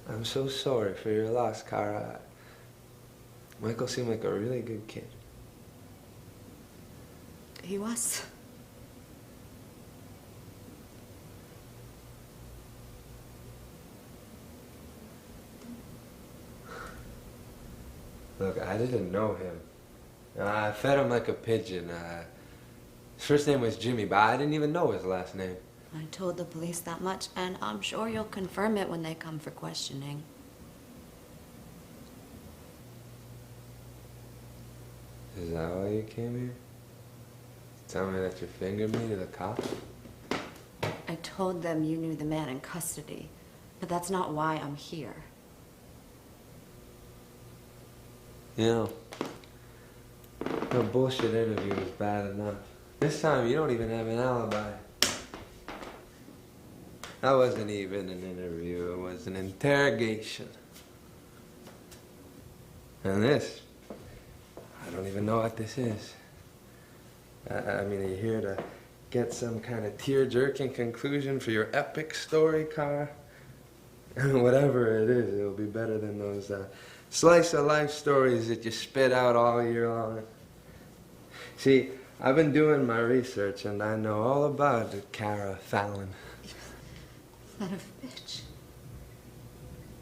[SPEAKER 8] I'm so sorry for your loss, Kara. Michael seemed like a really good kid.
[SPEAKER 3] He was.
[SPEAKER 8] Look, I didn't know him. I fed him like a pigeon. His first name was Jimmy, but I didn't even know his last name.
[SPEAKER 3] I told the police that much, and I'm sure you'll confirm it when they come for questioning.
[SPEAKER 8] Is that why you came here? Tell me that you fingered me to the cops?
[SPEAKER 3] I told them you knew the man in custody, but that's not why I'm here.
[SPEAKER 8] You know, the bullshit interview was bad enough. This time you don't even have an alibi. That wasn't even an interview, it was an interrogation. And this, I don't even know what this is. I mean, are you here to get some kind of tear-jerking conclusion for your epic story, Kara? Whatever it is, it'll be better than those Slice of life stories that you spit out all year long. See, I've been doing my research and I know all about Kara Fallon.
[SPEAKER 3] Son of a bitch.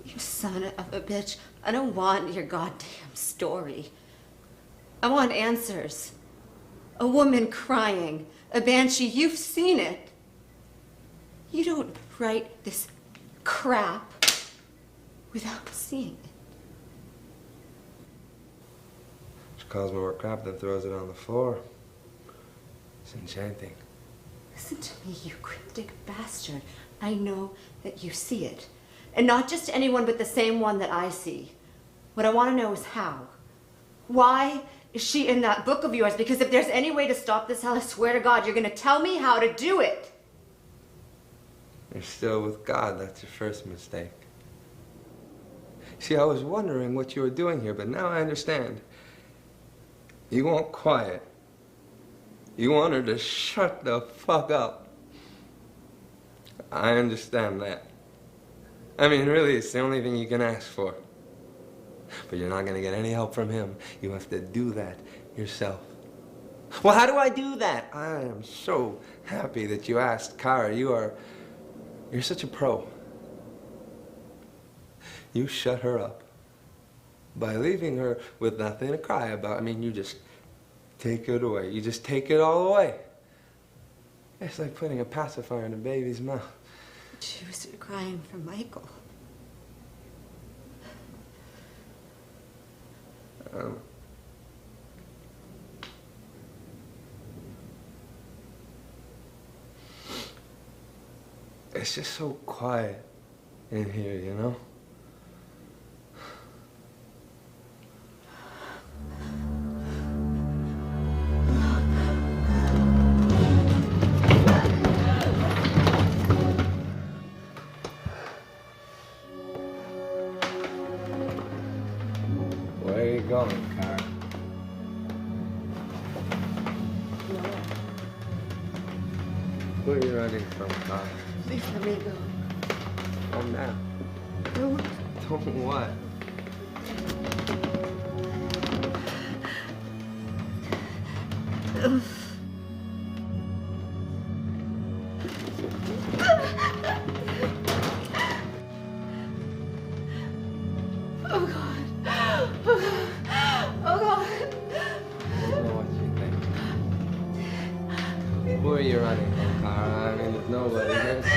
[SPEAKER 3] You son of a bitch. I don't want your goddamn story. I want answers. A woman crying. A banshee. You've seen it. You don't write this crap without seeing it.
[SPEAKER 8] She calls more crap than throws it on the floor. It's enchanting.
[SPEAKER 3] Listen to me, you cryptic bastard. I know that you see it. And not just anyone, but the same one that I see. What I want to know is how. Why is she in that book of yours? Because if there's any way to stop this hell, I swear to God, you're going to tell me how to do it.
[SPEAKER 8] You're still with God. That's your first mistake. See, I was wondering what you were doing here, but now I understand. You want quiet. You want her to shut the fuck up. I understand that. I mean, really, it's the only thing you can ask for. But you're not going to get any help from him. You have to do that yourself. Well, how do I do that? I am so happy that you asked, Kara. You're such a pro. You shut her up by leaving her with nothing to cry about. I mean, you just take it away. You just take it all away. It's like putting a pacifier in a baby's mouth.
[SPEAKER 3] She was crying for Michael.
[SPEAKER 8] It's just so quiet in here, you know? Where are you going, Kara? Who are you running from, Kara?
[SPEAKER 3] Please let me go.
[SPEAKER 8] Calm down.
[SPEAKER 3] Don't.
[SPEAKER 8] Don't what?
[SPEAKER 3] Oh God. Oh God.
[SPEAKER 8] I don't know what you think. Who are you running from, Kara? I mean, there's nobody here, so...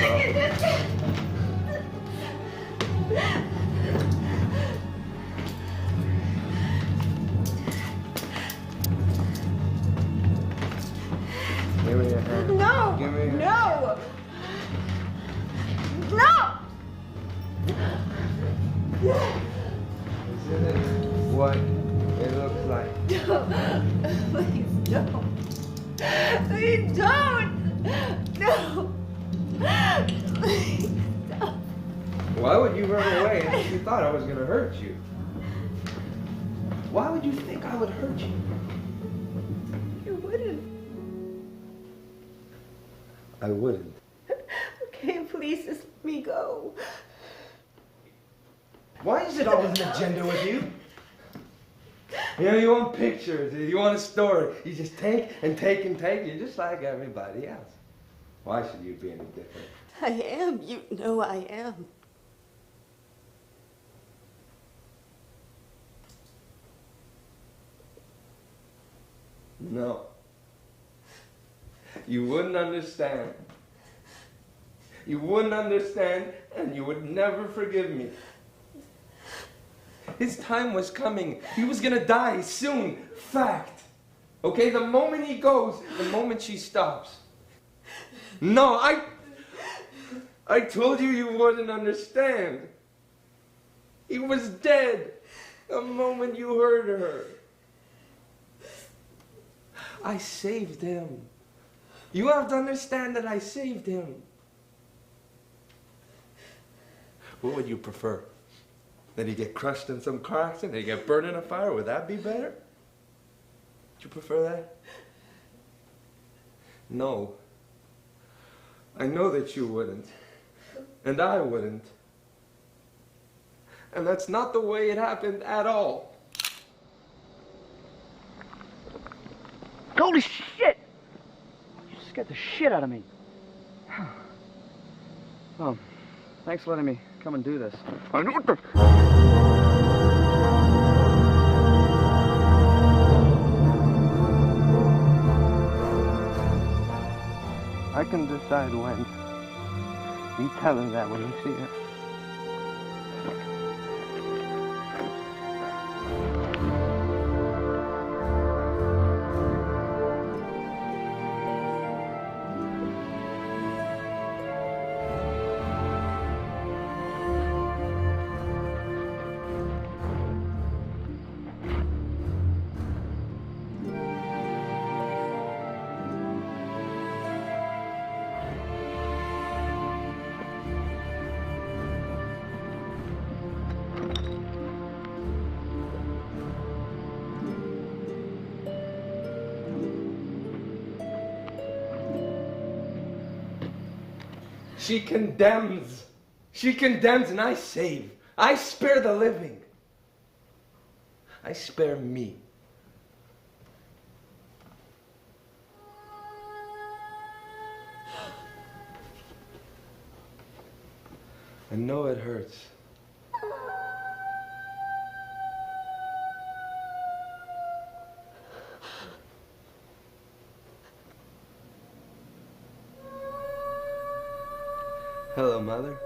[SPEAKER 8] Give me your hand.
[SPEAKER 3] No.
[SPEAKER 8] Give me your hand.
[SPEAKER 3] No. No.
[SPEAKER 8] Isn't it what it looks like?
[SPEAKER 3] Please don't. Please don't. No. Please don't.
[SPEAKER 8] Why would you run away if you thought I was going to hurt you? Why would you think I would hurt you?
[SPEAKER 3] You wouldn't.
[SPEAKER 8] I wouldn't.
[SPEAKER 3] Okay, please just let me go.
[SPEAKER 8] Why is it always an agenda with you? You know, you want pictures, you want a story. You just take and take and take. You're just like everybody else. Why should you be any different?
[SPEAKER 3] I am. You know I am.
[SPEAKER 8] No. You wouldn't understand. You wouldn't understand, and you would never forgive me. His time was coming. He was gonna die soon. Fact. Okay, the moment he goes, the moment she stops. No, I told you you wouldn't understand. He was dead the moment you heard her. I saved him. You have to understand that I saved him. What would you prefer? That he get crushed in some car accident? That he get burned in a fire? Would that be better? Would you prefer that? No. I know that you wouldn't. And I wouldn't. And that's not the way it happened at all.
[SPEAKER 9] Holy shit! You scared the shit out of me. Oh, thanks for letting me come and do this. I know what the...
[SPEAKER 8] I can decide when. You tell her that when you see her. She condemns. She condemns and I save. I spare the living. I spare me. I know it hurts. Hello, Mother.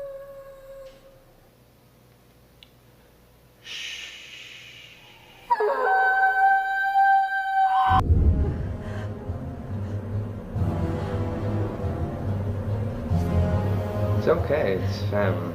[SPEAKER 8] It's okay, it's family.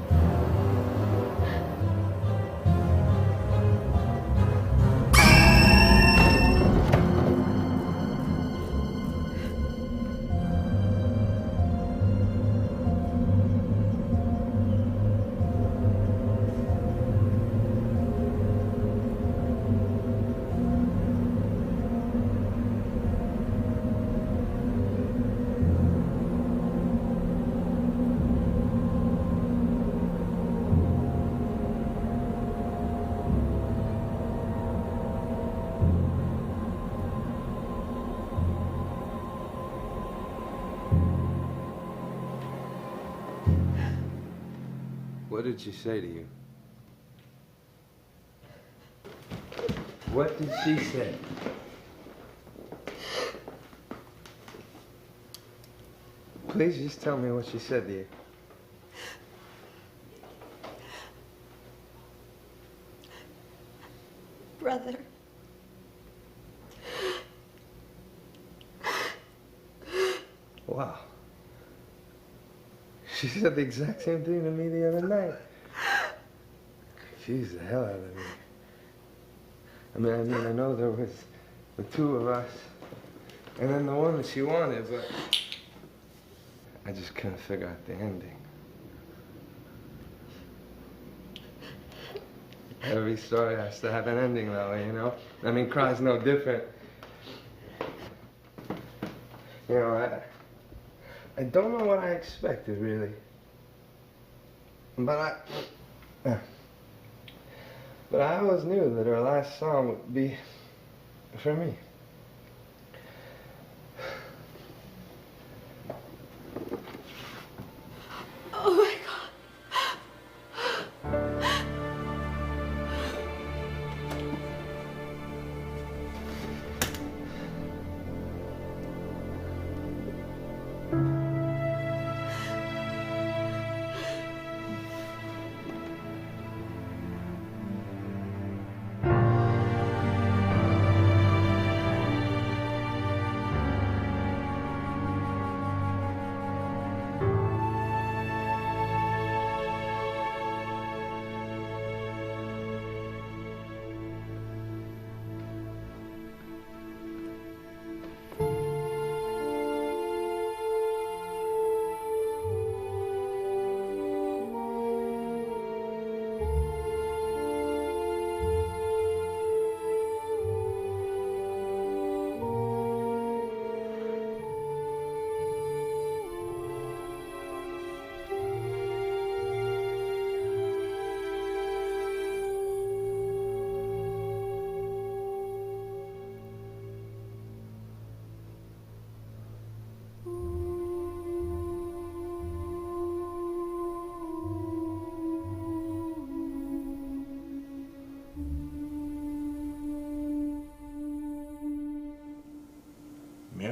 [SPEAKER 8] What did she say to you? What did she say? Please just tell me what she said to you.
[SPEAKER 14] Brother.
[SPEAKER 8] Wow. She said the exact same thing to me the other night. Confused the hell out of me. I know there was the two of us, and then the one that she wanted, but I just couldn't figure out the ending. Every story has to have an ending that way, you know? I mean, Cry's no different. You know, I don't know what I expected, really. But I always knew that her last song would be for me.
[SPEAKER 14] Oh my God.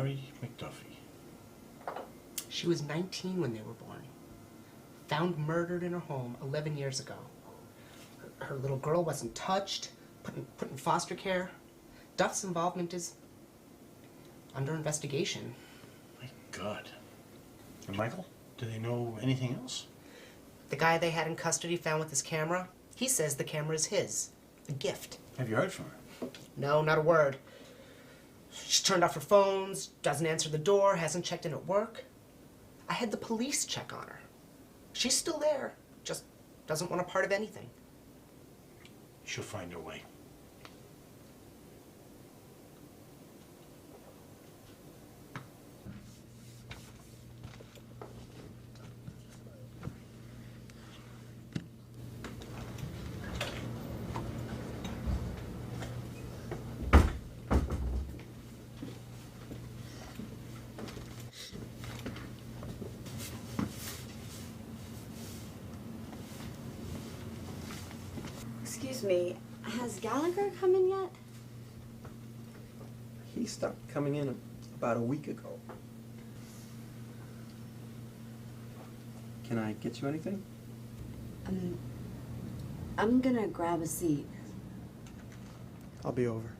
[SPEAKER 5] Mary McDuffie.
[SPEAKER 6] She was 19 when they were born. Found murdered in her home 11 years ago. Her little girl wasn't touched, put in foster care. Duff's involvement is under investigation.
[SPEAKER 5] My God. And Michael? Do they know anything else?
[SPEAKER 6] The guy they had in custody found with his camera, he says the camera is his. A gift.
[SPEAKER 5] Have you heard from her?
[SPEAKER 6] No, not a word. She's turned off her phones, doesn't answer the door, hasn't checked in at work. I had the police check on her. She's still there, just doesn't want a part of anything.
[SPEAKER 5] She'll find her way.
[SPEAKER 3] Excuse me, has Gallagher come in yet?
[SPEAKER 10] He stopped coming in about a week ago. Can I get you anything?
[SPEAKER 3] I'm gonna grab a seat.
[SPEAKER 10] I'll be over.